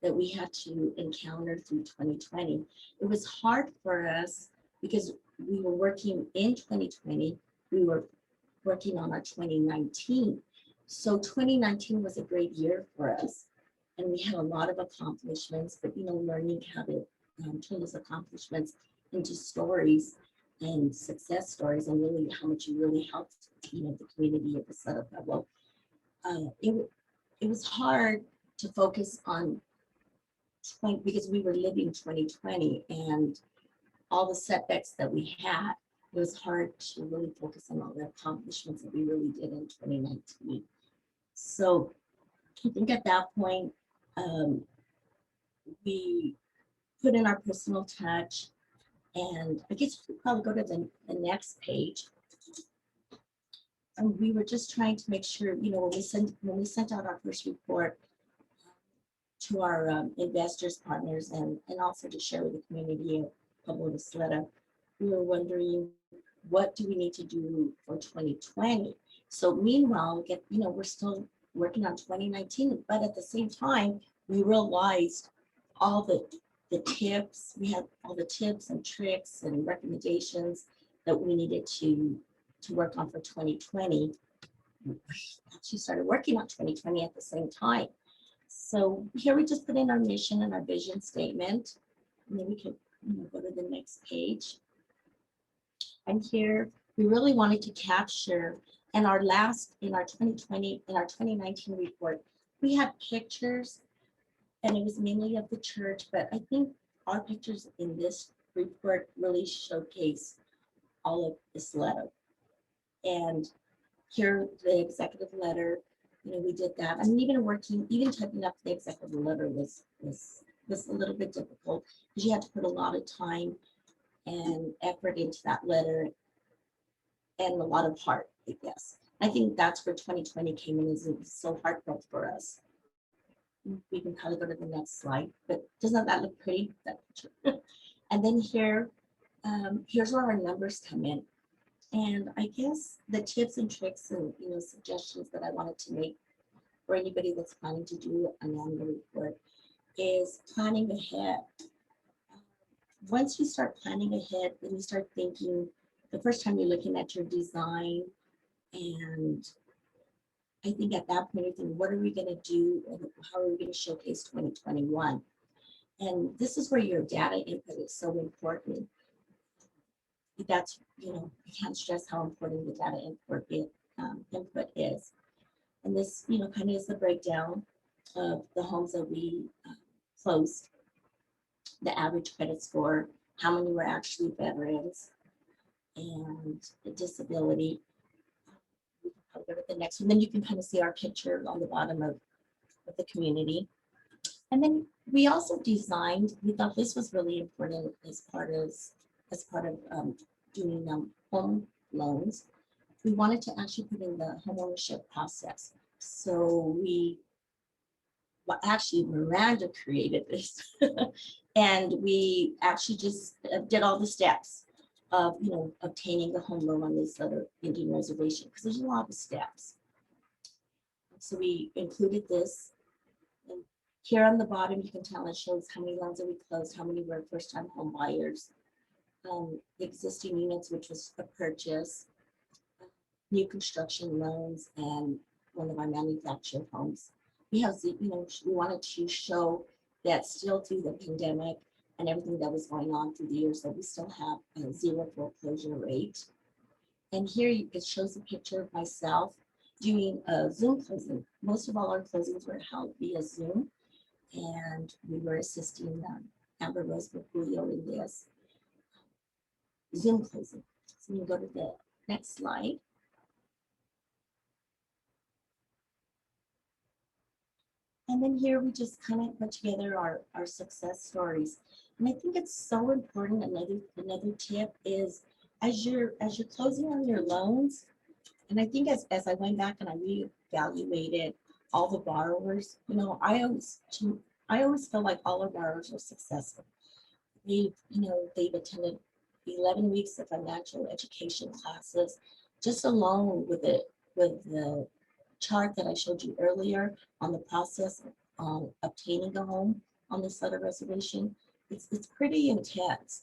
that we had to encounter through 2020. It was hard for us because we were working in 2020, we were working on our 2019. So 2019 was a great year for us. And we had a lot of accomplishments, but learning how to turn those accomplishments into stories and success stories, and really how much you really helped, the community of the Isleta Pueblo. It was hard to focus on because we were living 2020 and all the setbacks that we had. It was hard to really focus on all the accomplishments that we really did in 2019. So I think at that point, we put in our personal touch, and I guess we could probably go to the next page. And we were just trying to make sure, when we sent out our first report to our investors, partners, and also to share with the community of Pueblo Isleta, we were wondering, what do we need to do for 2020? So meanwhile, we're still working on 2019, but at the same time, we realized all the tips, we had all the tips and tricks and recommendations that we needed to work on for 2020. We actually started working on 2020 at the same time. So here we just put in our mission and our vision statement, and then we can go to the next page. And here we really wanted to capture, in our 2019 report, we had pictures, and it was mainly of the church, but I think our pictures in this report really showcase all of Isleta. And here, the executive letter, we did that. I mean, even typing up the executive letter was a little bit difficult because you had to put a lot of time and effort into that letter and a lot of heart, I guess. I think that's where 2020 came in, is it was so heartfelt for us. We can probably go to the next slide, but doesn't that look pretty, that picture? And then here's where our numbers come in. And I guess the tips and tricks and suggestions that I wanted to make for anybody that's planning to do an annual report is planning ahead. Once you start planning ahead, then you start thinking the first time you're looking at your design, and I think at that point you're thinking, what are we going to do and how are we going to showcase 2021? And this is where your data input is so important. That's, you can't stress how important the data input is. And this, kind of is the breakdown of the homes that we closed, the average credit score, how many were actually veterans, and the disability. I'll go to the next one. Then you can kind of see our picture on the bottom of the community. And then we also designed, we thought this was really important as part of doing home loans. We wanted to actually put in the homeownership process. So actually Miranda created this and we actually just did all the steps of obtaining the home loan on this other Indian reservation, because there's a lot of steps. So we included this, and here on the bottom you can tell it shows how many loans that we closed, how many were first-time home buyers, existing units, which was a purchase, new construction loans, and one of our manufactured homes. Because we wanted to show that still through the pandemic and everything that was going on through the years, that we still have a 0 foreclosure rate. And here it shows a picture of myself doing a Zoom closing. Most of all our closings were held via Zoom, and we were assisting Amber Rose Merculio in this Zoom closing. So you go to the next slide. And then here we just kind of put together our success stories. And I think it's so important. Another tip is as you're closing on your loans, and I think as I went back and I reevaluated all the borrowers, I always feel like all our borrowers are successful. They've attended 11 weeks of financial education classes, just alone with the chart that I showed you earlier on the process of obtaining a home on this other reservation. It's pretty intense.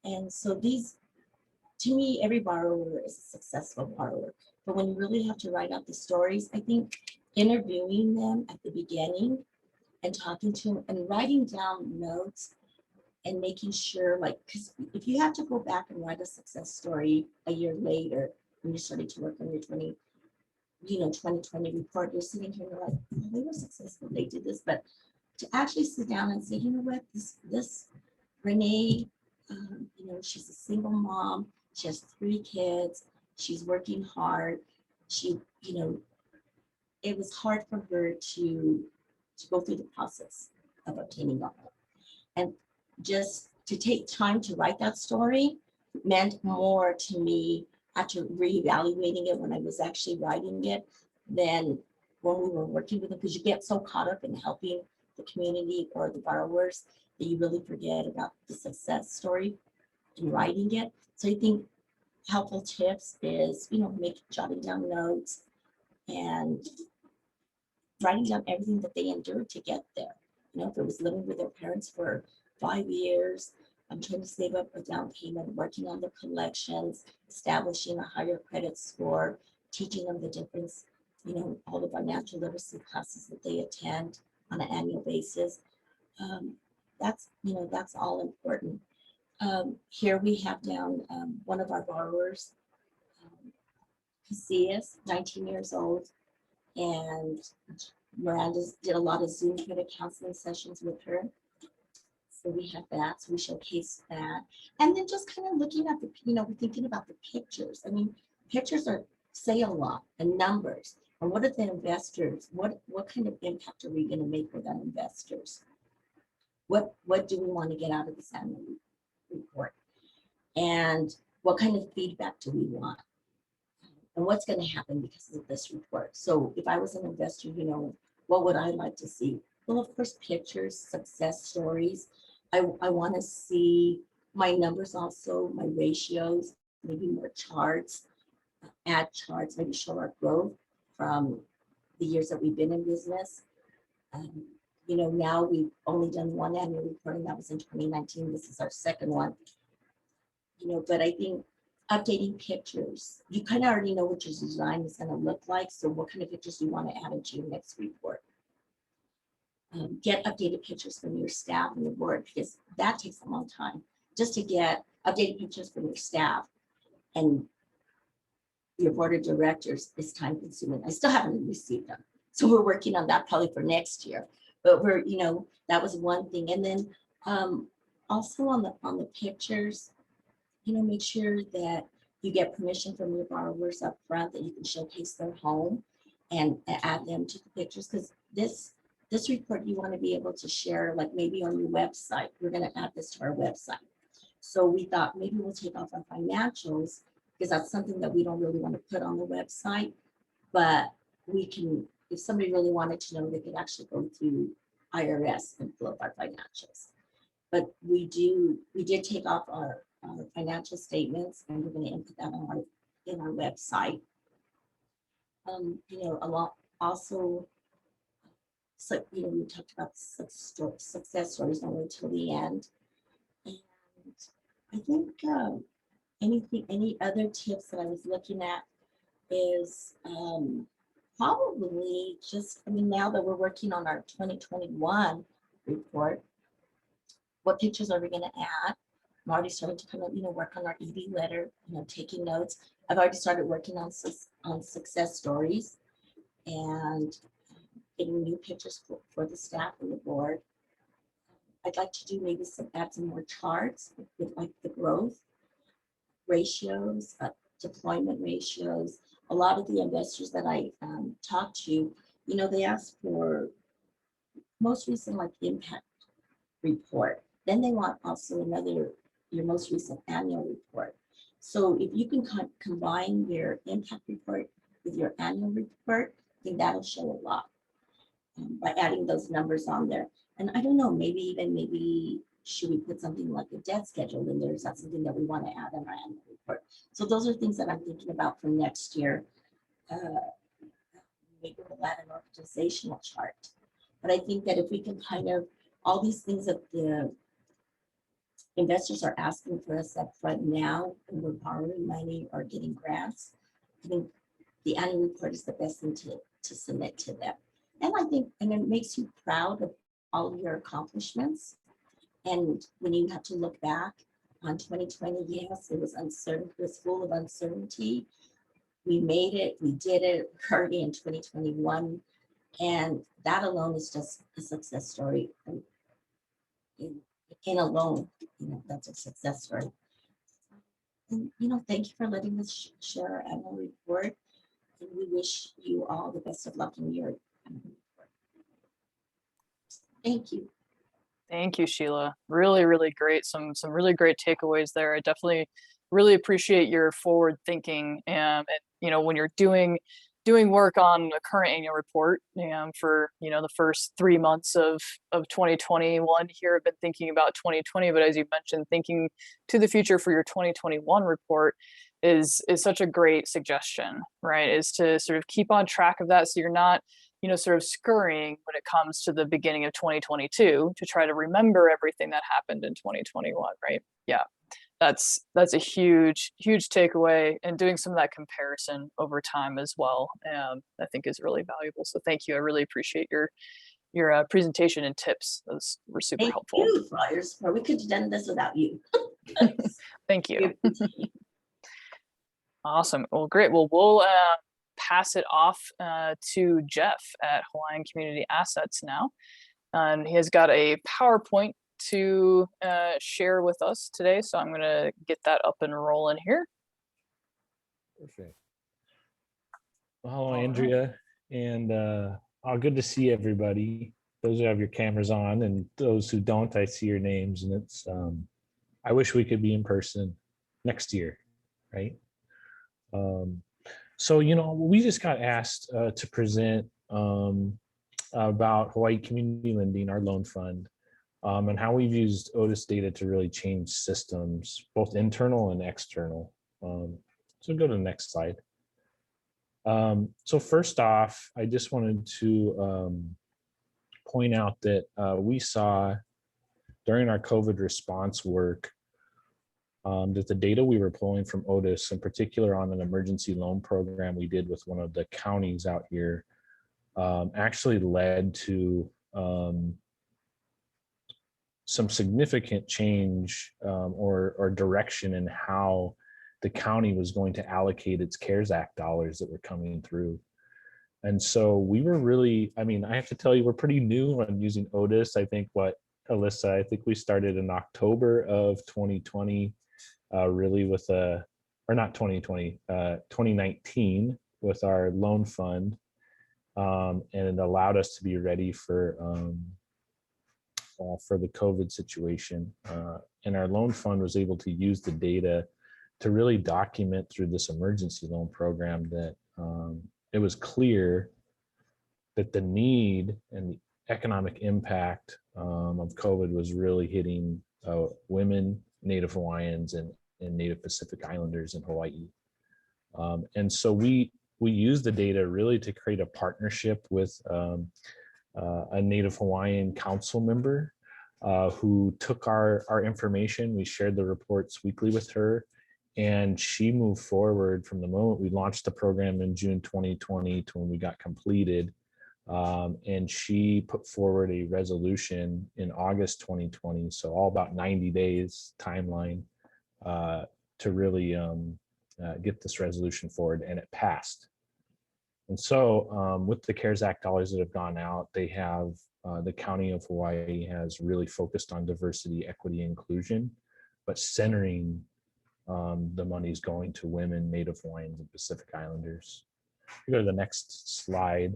And so to me, every borrower is a successful borrower. But when you really have to write out the stories, I think interviewing them at the beginning and talking to them and writing down notes and making sure, because if you have to go back and write a success story a year later when you're starting to work on your 2020 report, you're sitting here and you're like, oh, they were successful, they did this. But to actually sit down and say, you know what, this Renee, she's a single mom, she has 3 kids, she's working hard, it was hard for her to go through the process of obtaining a home. And just to take time to write that story meant more to me after reevaluating it when I was actually writing it than when we were working with them, because you get so caught up in helping the community or the borrowers that you really forget about the success story in writing it. So I think helpful tips is, jotting down notes and writing down everything that they endured to get there. If it was living with their parents for 5 years, I'm trying to save up a down payment, working on the collections, establishing a higher credit score, teaching them the difference, all the financial literacy classes that they attend on an annual basis. That's all important. Here we have down one of our borrowers, Casillas, 19 years old, and Miranda did a lot of Zoom credit counseling sessions with her. So we have that, so we showcase that. And then just kind of looking at we're thinking about the pictures. I mean, pictures say a lot, and numbers. And what are the investors? What kind of impact are we going to make with our investors? What do we want to get out of this annual report? And what kind of feedback do we want? And what's going to happen because of this report? So if I was an investor, what would I like to see? Well, of course, pictures, success stories. I want to see my numbers also, my ratios. maybe more charts, add charts, maybe show our growth from the years that we've been in business. You know, now we've only done one annual report, and that was in 2019. This is our second one. You know, but I think updating pictures, you kind of already know what your design is going to look like. So what kind of pictures do you want to add into your next report? Get updated pictures from your staff and the board, because that takes a long time just to get updated pictures from your staff and your board of directors is time consuming. I still haven't received them. So we're working on that probably for next year, but we're, you know, that was one thing. And then also on the pictures, you know, make sure that you get permission from your borrowers up front that you can showcase their home and add them to the pictures. Because this report you want to be able to share, like maybe on your website. We're going to add this to our website. So we thought maybe we'll take off our financials, because that's something that we don't really want to put on the website. But we can, if somebody really wanted to know, they could actually go through IRS and pull up our financials. But we did take off our financial statements, and we're going to input that on in our website. You know, a lot also. So, you know, we talked about success stories only till the end. And I think any other tips that I was looking at is probably just, I mean, now that we're working on our 2021 report, what pictures are we going to add? I'm already starting to kind of, you know, work on our ED letter, you know, taking notes. I've already started working on success stories and getting new pictures for the staff and the board. I'd like to do maybe add some more charts with like the growth ratios, deployment ratios. A lot of the investors that I talked to, you know, they ask for most recent like impact report. Then they want also your most recent annual report. So if you can combine your impact report with your annual report, I think that'll show a lot. By adding those numbers on there. And I don't know, maybe should we put something like a debt schedule in there? Is that something that we want to add in our annual report? So those are things that I'm thinking about for next year. Maybe we'll add an organizational chart. But I think that if we can kind of, all these things that the investors are asking for us up front now, and we're borrowing money or getting grants, I think the annual report is the best thing to submit to them. And I think, and it makes you proud of all of your accomplishments. And when you have to look back on 2020, yes, it was uncertain, it was full of uncertainty. We made it, we did it, we're already in 2021. And that alone is just a success story. And in alone, you know, that's a success story. And, you know, thank you for letting us share our annual report. And we wish you all the best of luck in your Thank you. Thank you, Sheila. Really, really great. Some really great takeaways there. I definitely really appreciate your forward thinking. And you know, when you're doing work on a current annual report, for, you know, the first 3 months of 2021 here, I've been thinking about 2020, but as you mentioned, thinking to the future for your 2021 report is such a great suggestion, right? Is to sort of keep on track of that, so you're not, you know, sort of scurrying when it comes to the beginning of 2022 to try to remember everything that happened in 2021, right? Yeah, that's a huge takeaway, and doing some of that comparison over time as well, I think is really valuable. So thank you. I really appreciate your presentation and tips. Those were super helpful. Thank you for all your support. We could have done this without you. Thank you. Awesome. Well, great. Well, we'll pass it off to Jeff at Hawaiian Community Assets now. And he has got a PowerPoint to share with us today. So I'm going to get that up and rolling here. Perfect. Well, hello, Andrea, and good to see everybody. Those who have your cameras on, and those who don't, I see your names, and it's I wish we could be in person next year, right? So, you know, we just got asked to present about Hawaii Community Lending, our loan fund, and how we've used OTIS data to really change systems, both internal and external. So go to the next slide. So first off, I just wanted to point out that we saw during our COVID response work that the data we were pulling from OTIS, in particular on an emergency loan program we did with one of the counties out here, actually led to some significant change or direction in how the county was going to allocate its CARES Act dollars that were coming through. And so we were really, I mean, I have to tell you, we're pretty new on using OTIS. I think Alyssa, I think we started in October of 2020, really with or not 2020, 2019 with our loan fund. And it allowed us to be ready for the COVID situation. And our loan fund was able to use the data to really document through this emergency loan program that it was clear that the need and the economic impact of COVID was really hitting women, Native Hawaiians, and Native Pacific Islanders in Hawaii. And so we used the data really to create a partnership with a Native Hawaiian council member who took our information. We shared the reports weekly with her, and she moved forward from the moment we launched the program in June 2020 to when we got completed. And she put forward a resolution in August 2020, so all about 90 days timeline to really get this resolution forward, and it passed. And so with the CARES Act dollars that have gone out, they have, the County of Hawaii has really focused on diversity, equity, inclusion, but centering the monies going to women, Native Hawaiians, and Pacific Islanders. We go to the next slide.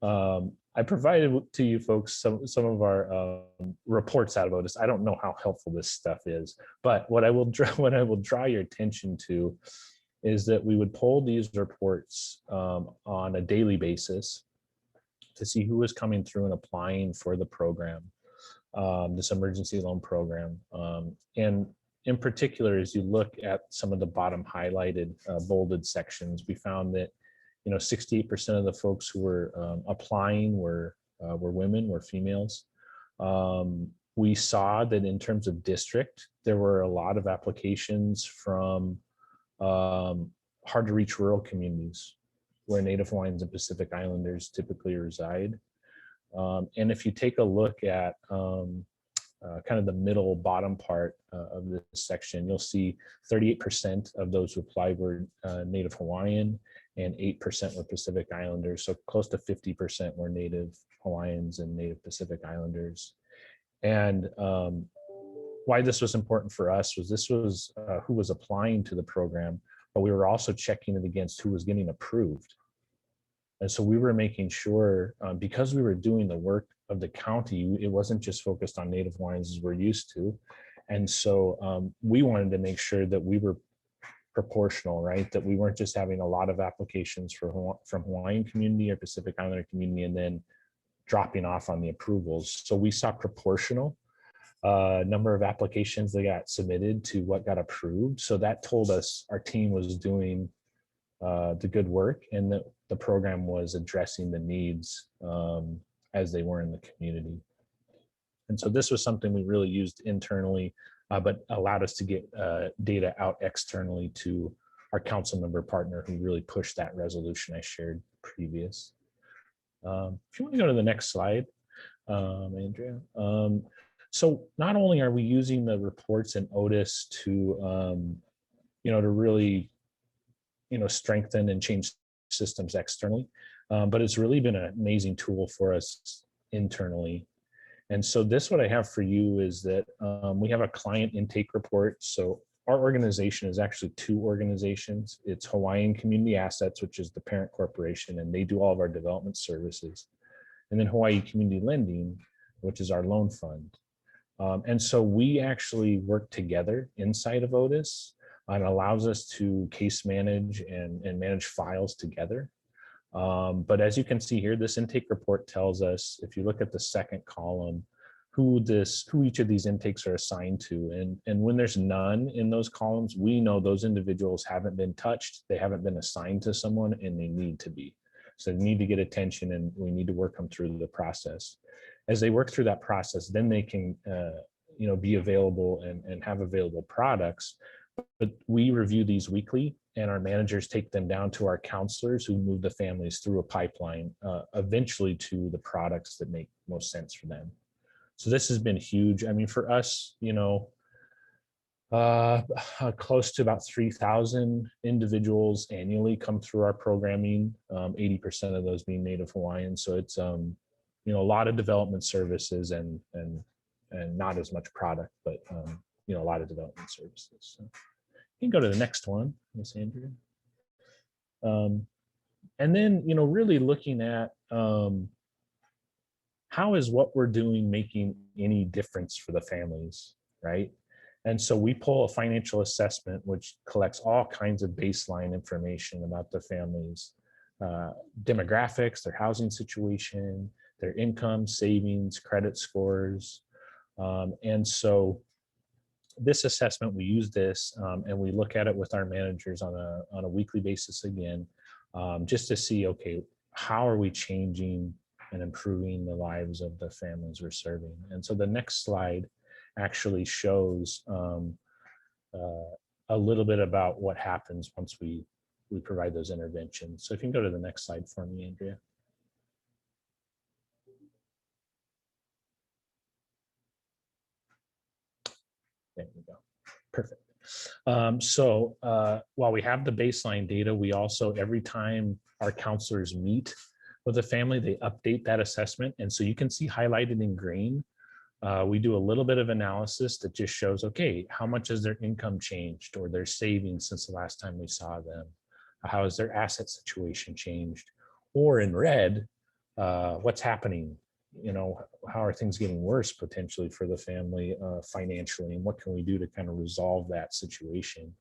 I provided to you folks some of our reports out of OTIS. I don't know how helpful this stuff is, but what I will draw your attention to is that we would pull these reports on a daily basis to see who was coming through and applying for the program, this emergency loan program. And in particular, as you look at some of the bottom highlighted bolded sections, we found that 68% of the folks who were applying were women, were females. We saw that in terms of district, there were a lot of applications from hard to reach rural communities where Native Hawaiians and Pacific Islanders typically reside. And if you take a look at kind of the middle bottom part of this section, you'll see 38% of those who applied were Native Hawaiian and 8% were Pacific Islanders. So close to 50% were Native Hawaiians and Native Pacific Islanders. And why this was important for us was this was who was applying to the program, but we were also checking it against who was getting approved. And so we were making sure, because we were doing the work of the county, it wasn't just focused on Native Hawaiians as we're used to. And so we wanted to make sure that we were proportional, right? That we weren't just having a lot of applications from Hawaiian community or Pacific Islander community and then dropping off on the approvals. So we saw proportional number of applications that got submitted to what got approved. So that told us our team was doing the good work and that the program was addressing the needs as they were in the community. And so this was something we really used internally, but allowed us to get data out externally to our council member partner who really pushed that resolution I shared previous. If you want to go to the next slide, Andrea. So not only are we using the reports in OTIS to, to really, strengthen and change systems externally, but it's really been an amazing tool for us internally. And so what I have for you is that we have a client intake report. So our organization is actually two organizations. It's Hawaiian Community Assets, which is the parent corporation, and they do all of our development services. And then Hawaii Community Lending, which is our loan fund. And so we actually work together inside of OTIS, and allows us to case manage and manage files together. But as you can see here, this intake report tells us, if you look at the second column, who each of these intakes are assigned to. And when there's none in those columns, we know those individuals haven't been touched, they haven't been assigned to someone, and they need to be. So they need to get attention, and we need to work them through the process. As they work through that process, then they can be available and have available products. But we review these weekly, and our managers take them down to our counselors who move the families through a pipeline, eventually to the products that make most sense for them. So this has been huge. I mean, for us, close to about 3,000 individuals annually come through our programming, 80% of those being Native Hawaiian. So it's, a lot of development services and not as much product, but, a lot of development services. So you can go to the next one, Miss Andrea. And then, really looking at how is what we're doing making any difference for the families, right? And so we pull a financial assessment, which collects all kinds of baseline information about the families, demographics, their housing situation, their income, savings, credit scores. And so this assessment, we use this and we look at it with our managers on a weekly basis again, just to see, okay, how are we changing and improving the lives of the families we're serving? And so the next slide actually shows a little bit about what happens once we provide those interventions. So if you can go to the next slide for me, Andrea. There we go. Perfect. So while we have the baseline data, we also, every time our counselors meet with a family, they update that assessment. And so you can see highlighted in green, we do a little bit of analysis that just shows, okay, how much has their income changed or their savings since the last time we saw them? How has their asset situation changed? Or in red, what's happening? How are things getting worse potentially for the family financially, and what can we do to kind of resolve that situation?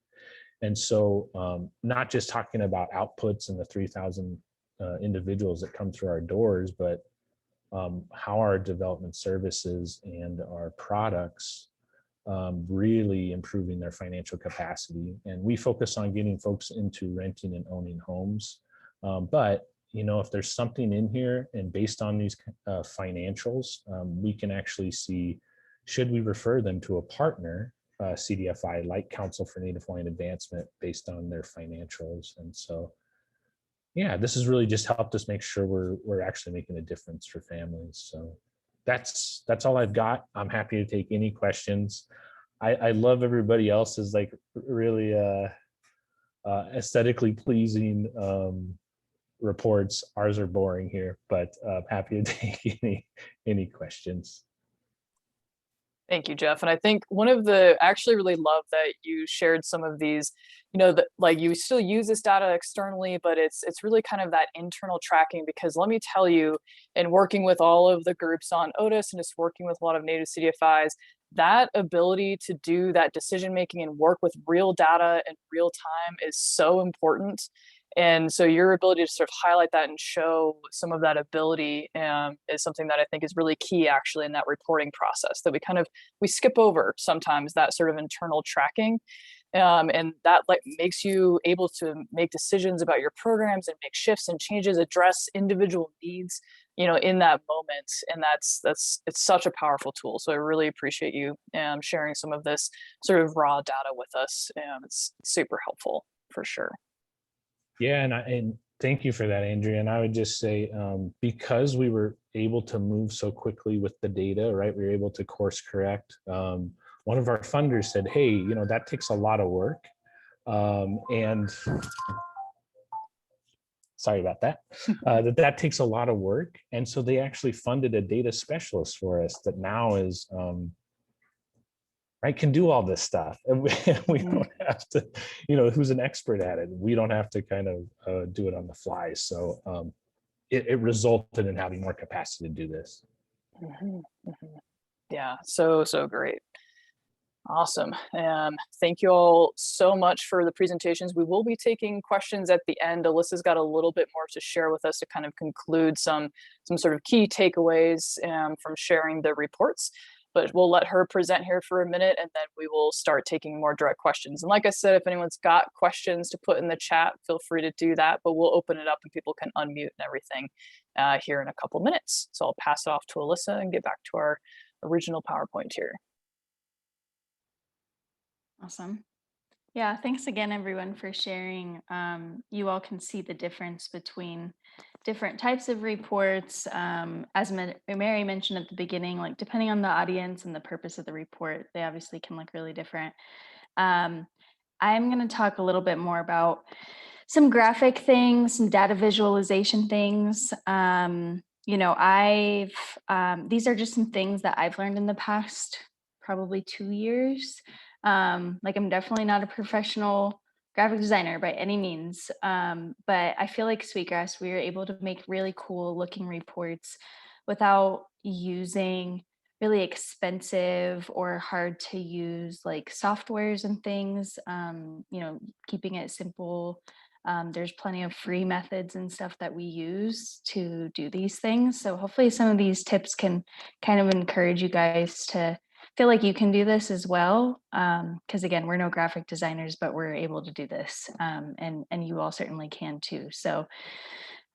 And so not just talking about outputs and the 3,000 individuals that come through our doors, but how our development services and our products really improving their financial capacity. And we focus on getting folks into renting and owning homes. But if there's something in here and based on these financials, we can actually see, should we refer them to a partner, CDFI, like Council for Native Hawaiian Advancement, based on their financials. And so, yeah, this has really just helped us make sure we're actually making a difference for families. So that's all I've got. I'm happy to take any questions. I love everybody else's like really aesthetically pleasing reports. Ours are boring here, but happy to take any questions. Thank you, Jeff. And I think I actually really love that you shared some of these, that like you still use this data externally, but it's really kind of that internal tracking, because let me tell you, in working with all of the groups on OTIS and just working with a lot of Native CDFIs, that ability to do that decision making and work with real data in real time is so important. And so your ability to sort of highlight that and show some of that ability is something that I think is really key actually in that reporting process, that we skip over sometimes that sort of internal tracking. And that makes you able to make decisions about your programs and make shifts and changes, address individual needs, in that moment. And it's such a powerful tool. So I really appreciate you sharing some of this sort of raw data with us. It's super helpful for sure. Yeah, and thank you for that, Andrea. And I would just say, because we were able to move so quickly with the data, right? We were able to course correct. One of our funders said, hey, that takes a lot of work. And sorry about that, that takes a lot of work. And so they actually funded a data specialist for us that now is, can do all this stuff, and we don't have to, who's an expert at it. We don't have to kind of do it on the fly. So it resulted in having more capacity to do this. Mm-hmm. Mm-hmm. Yeah, so great. Awesome. Thank you all so much for the presentations. We will be taking questions at the end. Alyssa's got a little bit more to share with us to kind of conclude some sort of key takeaways from sharing the reports. But we'll let her present here for a minute, and then we will start taking more direct questions. And like I said, if anyone's got questions to put in the chat, feel free to do that, but we'll open it up and people can unmute and everything here in a couple minutes. So I'll pass it off to Alyssa and get back to our original PowerPoint here. Awesome. Yeah, thanks again, everyone, for sharing. You all can see the difference between different types of reports. As Mary mentioned at the beginning, like depending on the audience and the purpose of the report, they obviously can look really different. I'm going to talk a little bit more about some graphic things, some data visualization things. You know, these are just some things that I've learned in the past probably 2 years. Like I'm definitely not a professional graphic designer by any means, but I feel like Sweetgrass, we were able to make really cool looking reports without using really expensive or hard to use like softwares and things, you know, keeping it simple. There's plenty of free methods and stuff that we use to do these things. So hopefully some of these tips can kind of encourage you guys to feel like you can do this as well. Because again, we're no graphic designers, but we're able to do this. And you all certainly can too. So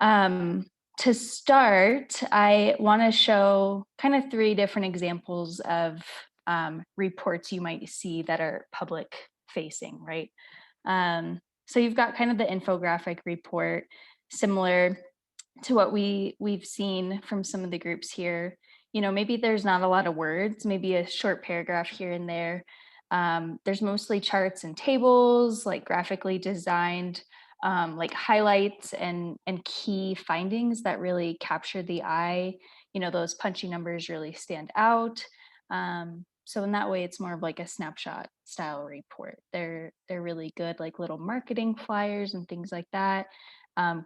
to start, I want to show kind of 3 different examples of reports you might see that are public facing, right? So you've got kind of the infographic report, similar to what we've seen from some of the groups here. You know, maybe there's not a lot of words, maybe a short paragraph here and there. There's mostly charts and tables, like graphically designed, like highlights and key findings that really capture the eye. You know, those punchy numbers really stand out. So in that way, it's more of like a snapshot style report. They're really good, like little marketing flyers and things like that.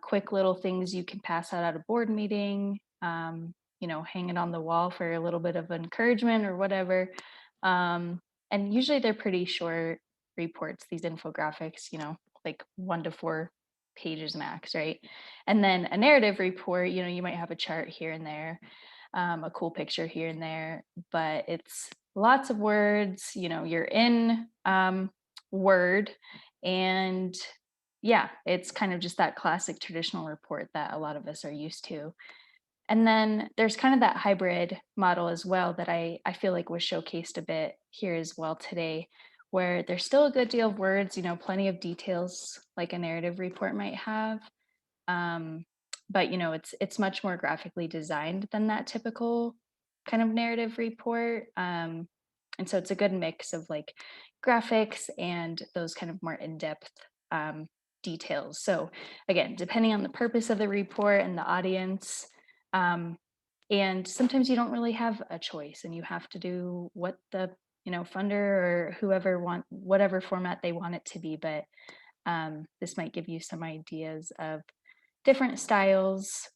Quick little things you can pass out at a board meeting, you know, hang it on the wall for a little bit of encouragement or whatever. And usually they're pretty short reports, these infographics, you know, like 1 to 4 pages max, right? And then a narrative report, you know, you might have a chart here and there, a cool picture here and there, but it's lots of words, you know, you're in Word, and yeah, it's kind of just that classic traditional report that a lot of us are used to. And then there's kind of that hybrid model as well that I feel like was showcased a bit here as well today, where there's still a good deal of words, you know, plenty of details like a narrative report might have. But, you know, it's much more graphically designed than that typical kind of narrative report. And so it's a good mix of like graphics and those kind of more in-depth details. So again, depending on the purpose of the report and the audience, and sometimes you don't really have a choice and you have to do what the, you know, funder or whoever whatever format they want it to be. But this might give you some ideas of different styles,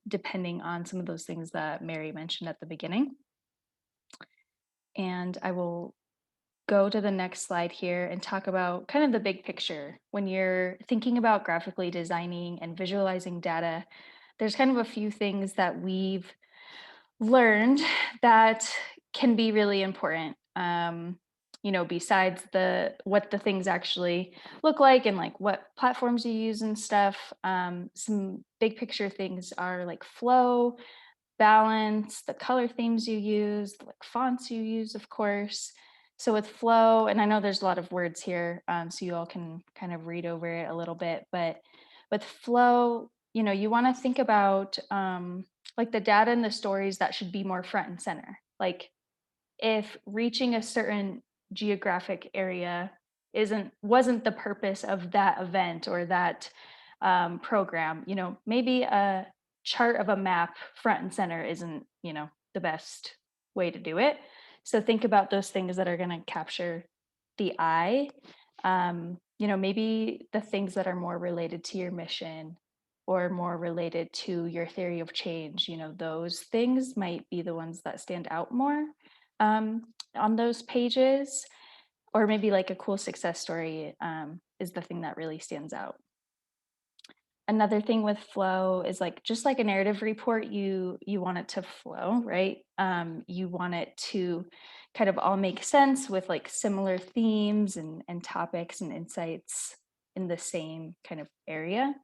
depending on some of those things that Mary mentioned at the beginning. And I will go to the next slide here and talk about kind of the big picture. When you're thinking about graphically designing and visualizing data, there's kind of a few things that we've learned that can be really important. You know, besides what the things actually look like and like what platforms you use and stuff, some big picture things are like flow, balance, the color themes you use, like fonts you use, of course. So with flow, and I know there's a lot of words here, so you all can kind of read over it a little bit, but with flow, you know, you want to think about like the data and the stories that should be more front and center. Like if reaching a certain geographic area wasn't the purpose of that event or that program, you know, maybe a chart of a map front and center isn't, you know, the best way to do it. So think about those things that are going to capture the eye. You know, maybe the things that are more related to your mission or more related to your theory of change, you know, those things might be the ones that stand out more on those pages. or maybe like a cool success story is the thing that really stands out. Another thing with flow is like, just like a narrative report, you want it to flow, right? You want it to kind of all make sense with like similar themes and topics and insights in the same kind of area.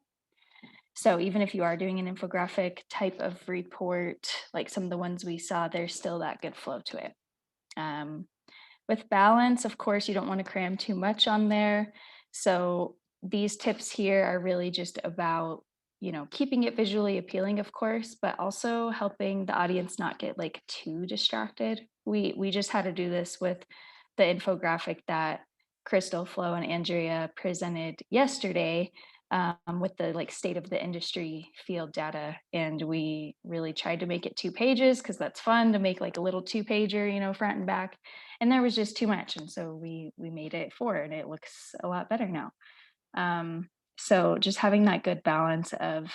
So even if you are doing an infographic type of report, like some of the ones we saw, there's still that good flow to it. With balance, of course, you don't want to cram too much on there. So these tips here are really just about, you know, keeping it visually appealing, of course, but also helping the audience not get like too distracted. We just had to do this with the infographic that Crystal, Flo, and Andrea presented yesterday with the like state of the industry field data. And we really tried to make it 2 pages because that's fun to make like a little 2-pager, you know, front and back. And there was just too much. And so we made it 4 and it looks a lot better now. So just having that good balance of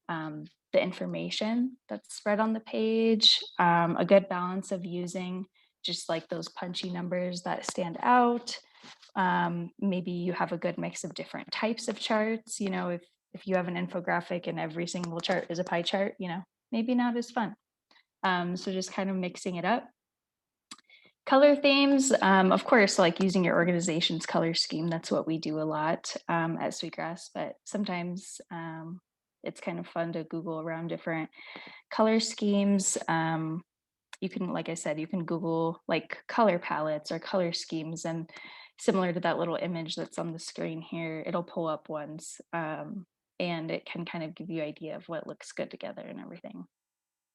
the information that's spread on the page, a good balance of using just like those punchy numbers that stand out. Maybe you have a good mix of different types of charts. You know, if you have an infographic and every single chart is a pie chart, you know, maybe not as fun. So just kind of mixing it up. Color themes, of course, like using your organization's color scheme. That's what we do a lot at Sweetgrass, but sometimes it's kind of fun to Google around different color schemes. You can, like I said, you can Google like color palettes or color schemes, and similar to that little image that's on the screen here, it'll pull up ones and it can kind of give you an idea of what looks good together and everything.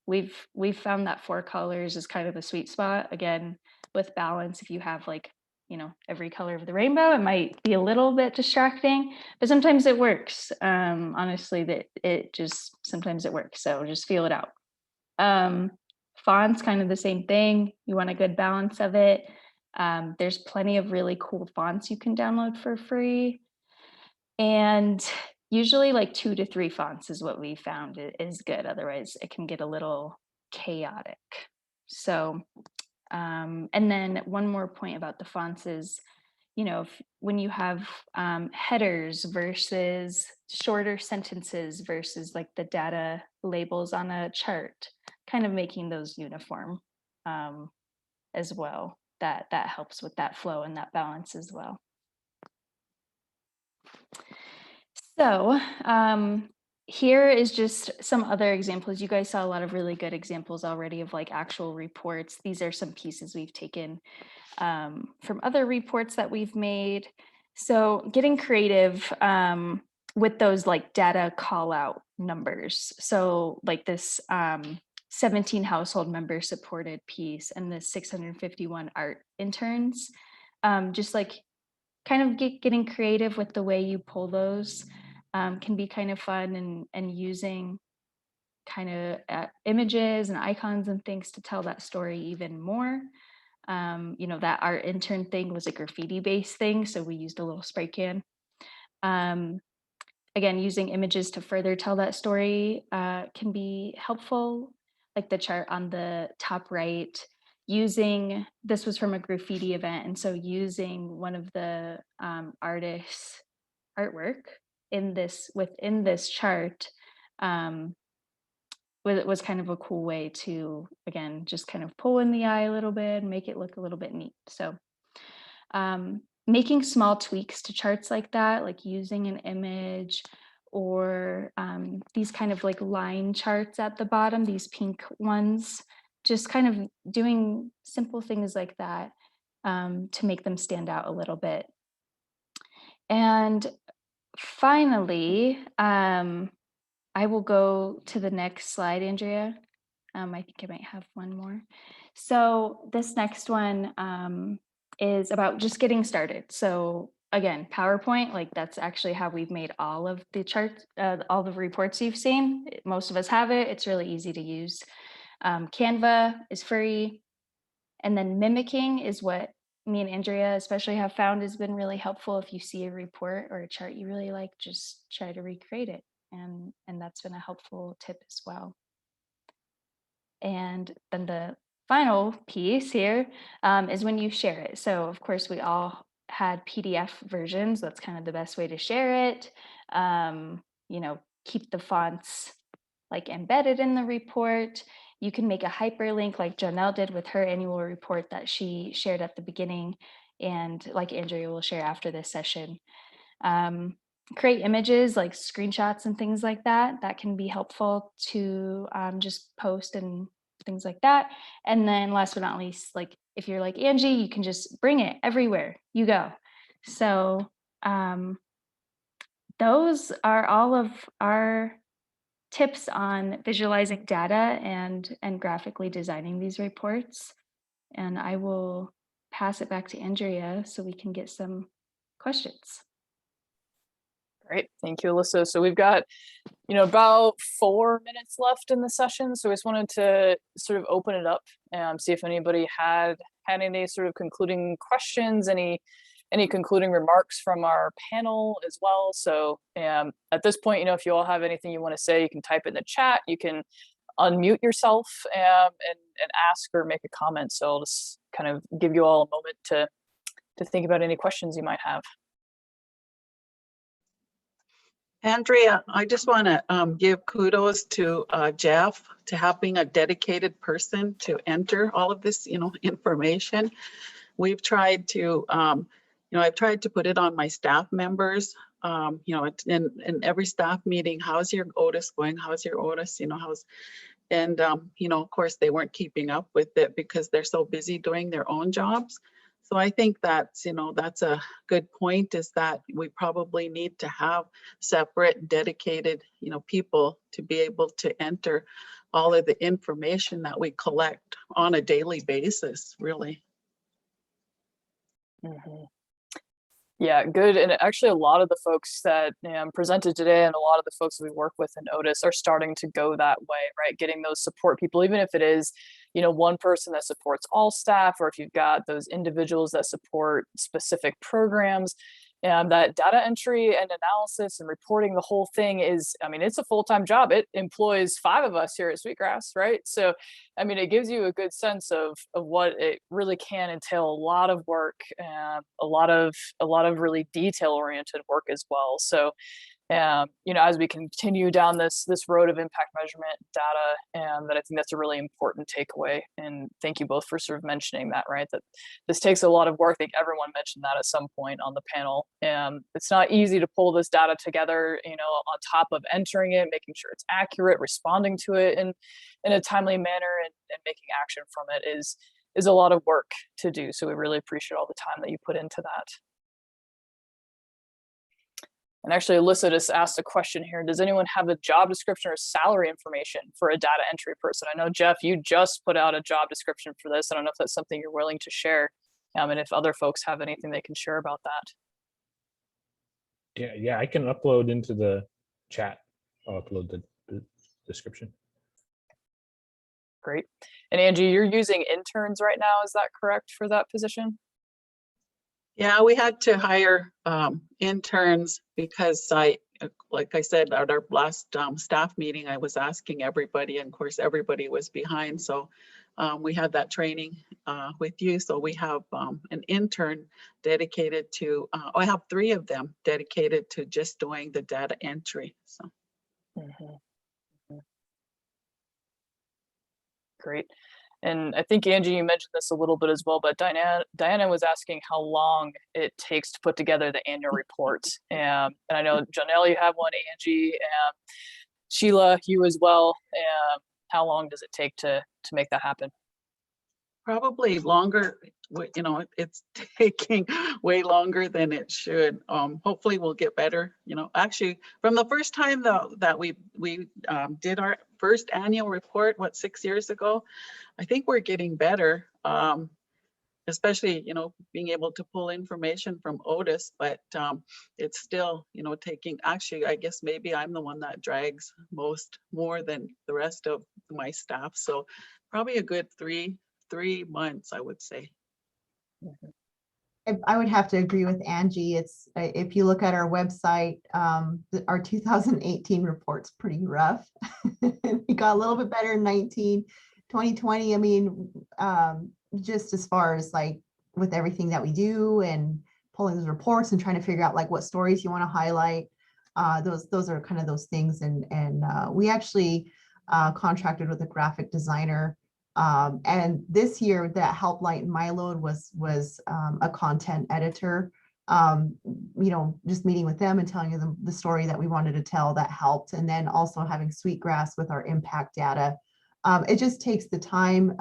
We've found that 4 colors is kind of the sweet spot. Again, with balance, if you have like, you know, every color of the rainbow, it might be a little bit distracting, but sometimes it works. Honestly, that it just sometimes it works. So just feel it out. Fonts, kind of the same thing. You want a good balance of it. There's plenty of really cool fonts you can download for free. And usually like 2 to 3 fonts is what we found is good. Otherwise it can get a little chaotic. So, and then one more point about the fonts is, you know, when you have headers versus shorter sentences versus like the data labels on a chart, kind of making those uniform as well. That helps with that flow and that balance as well. So here is just some other examples. You guys saw a lot of really good examples already of like actual reports. These are some pieces we've taken from other reports that we've made. So getting creative with those like data call out numbers. So like this 17 household member supported piece and the 651 art interns, just like kind of getting creative with the way you pull those can be kind of fun, and using kind of images and icons and things to tell that story even more. You know, that art intern thing was a graffiti based thing, so we used a little spray can. Again, using images to further tell that story can be helpful, like the chart on the top right. Using, this was from a graffiti event, and so using one of the artists' artwork within this chart was kind of a cool way to, again, just kind of pull in the eye a little bit, make it look a little bit neat. So making small tweaks to charts like that, like using an image or these kind of like line charts at the bottom, these pink ones, just kind of doing simple things like that to make them stand out a little bit. And finally, I will go to the next slide, Andrea. I think I might have one more. So this next one is about just getting started. So again, PowerPoint, like that's actually how we've made all of the charts, all the reports you've seen. Most of us have it. It's really easy to use. Canva is free. And then mimicking is what me and Andrea especially have found has been really helpful. If you see a report or a chart you really like, just try to recreate it. And that's been a helpful tip as well. And then the final piece here is when you share it. So of course we all had PDF versions. That's kind of the best way to share it. You know, keep the fonts like embedded in the report. You can make a hyperlink like Janelle did with her annual report that she shared at the beginning, and like Andrea will share after this session. Create images like screenshots and things like that. That can be helpful to just post and things like that. And then last but not least, like if you're like Angie, you can just bring it everywhere you go. So those are all of our tips on visualizing data and graphically designing these reports. And I will pass it back to Andrea so we can get some questions. Great, thank you, Alyssa. So we've got, about 4 minutes left in the session. So I just wanted to sort of open it up and see if anybody had any sort of concluding questions, any concluding remarks from our panel as well. So at this point, if you all have anything you want to say, you can type in the chat, you can unmute yourself and ask or make a comment. So I'll just kind of give you all a moment to think about any questions you might have. Andrea, I just want to give kudos to Jeff to having a dedicated person to enter all of this, information. We've tried to, I've tried to put it on my staff members, in every staff meeting. How's your OTIS going? How's your OTIS? And of course, they weren't keeping up with it because they're so busy doing their own jobs. So I think that's, that's a good point, is that we probably need to have separate, dedicated, people to be able to enter all of the information that we collect on a daily basis, really. Mm-hmm. Yeah, good. And actually a lot of the folks that presented today and a lot of the folks that we work with in OTIS are starting to go that way, right? Getting those support people, even if it is, one person that supports all staff, or if you've got those individuals that support specific programs, that data entry and analysis and reporting, the whole thing is, it's a full-time job. It employs 5 of us here at Sweetgrass, right? So, it gives you a good sense of what it really can entail. A lot of work, a lot of really detail-oriented work as well. So, as we continue down this road of impact measurement data, that I think that's a really important takeaway. And thank you both for sort of mentioning that, right? That this takes a lot of work. I think everyone mentioned that at some point on the panel. It's not easy to pull this data together, on top of entering it, making sure it's accurate, responding to it in a timely manner, and making action from it is a lot of work to do. So we really appreciate all the time that you put into that. And actually, Alyssa just asked a question here. Does anyone have a job description or salary information for a data entry person? I know, Jeff, you just put out a job description for this. I don't know if that's something you're willing to share, and if other folks have anything they can share about that. Yeah, I can upload into the chat. I'll upload the description. Great. And Angie, you're using interns right now, is that correct, for that position? Yeah, we had to hire interns because like I said, at our last staff meeting, I was asking everybody, and of course, everybody was behind. So we had that training with you. So we have an intern dedicated to, I have 3 of them dedicated to just doing the data entry. So. Mm-hmm. Great. And I think, Angie, you mentioned this a little bit as well, but Diana was asking how long it takes to put together the annual report. And I know, Janelle, you have one, Angie, Sheila, you as well. How long does it take to make that happen? Probably longer. It's taking way longer than it should. Hopefully we'll get better. Actually, from the first time that we did our first annual report, 6 years ago, I think we're getting better. Especially, being able to pull information from OTIS, but it's still, taking, actually, I guess maybe I'm the one that drags more than the rest of my staff. So probably a good three months, I would say. I would have to agree with Angie. It's, if you look at our website, our 2018 report's pretty rough. We got a little bit better in 19, 2020, I mean, just as far as like with everything that we do and pulling those reports and trying to figure out like what stories you want to highlight. Those are kind of those things. And we actually contracted with a graphic designer. And this year that helped lighten my load was a content editor. Just meeting with them and telling them the story that we wanted to tell, that helped. And then also having Sweetgrass with our impact data. It just takes the time.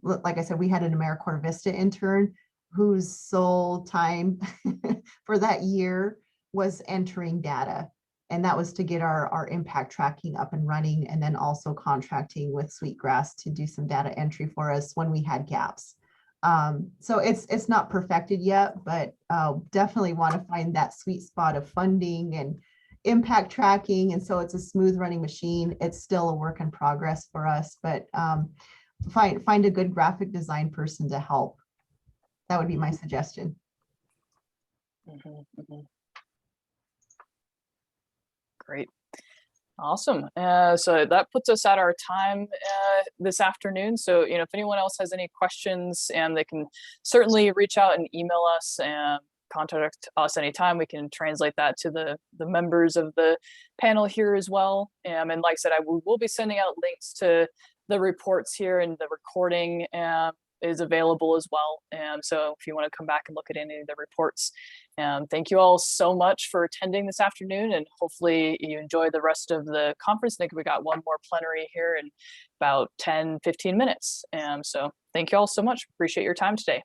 Like I said, we had an AmeriCorps Vista intern whose sole time for that year was entering data. And that was to get our impact tracking up and running, and then also contracting with Sweetgrass to do some data entry for us when we had gaps. So it's not perfected yet, but definitely want to find that sweet spot of funding and impact tracking. And so it's a smooth running machine. It's still a work in progress for us, but find a good graphic design person to help. That would be my suggestion. Great. Awesome. So that puts us at our time this afternoon. So, if anyone else has any questions, and they can certainly reach out and email us and contact us anytime. We can translate that to the members of the panel here as well. And like I said, we will be sending out links to the reports here, and the recording is available as well. So if you want to come back and look at any of the reports, thank you all so much for attending this afternoon, and hopefully you enjoy the rest of the conference. I think we got one more plenary here in about 10-15 minutes. So thank you all so much. Appreciate your time today.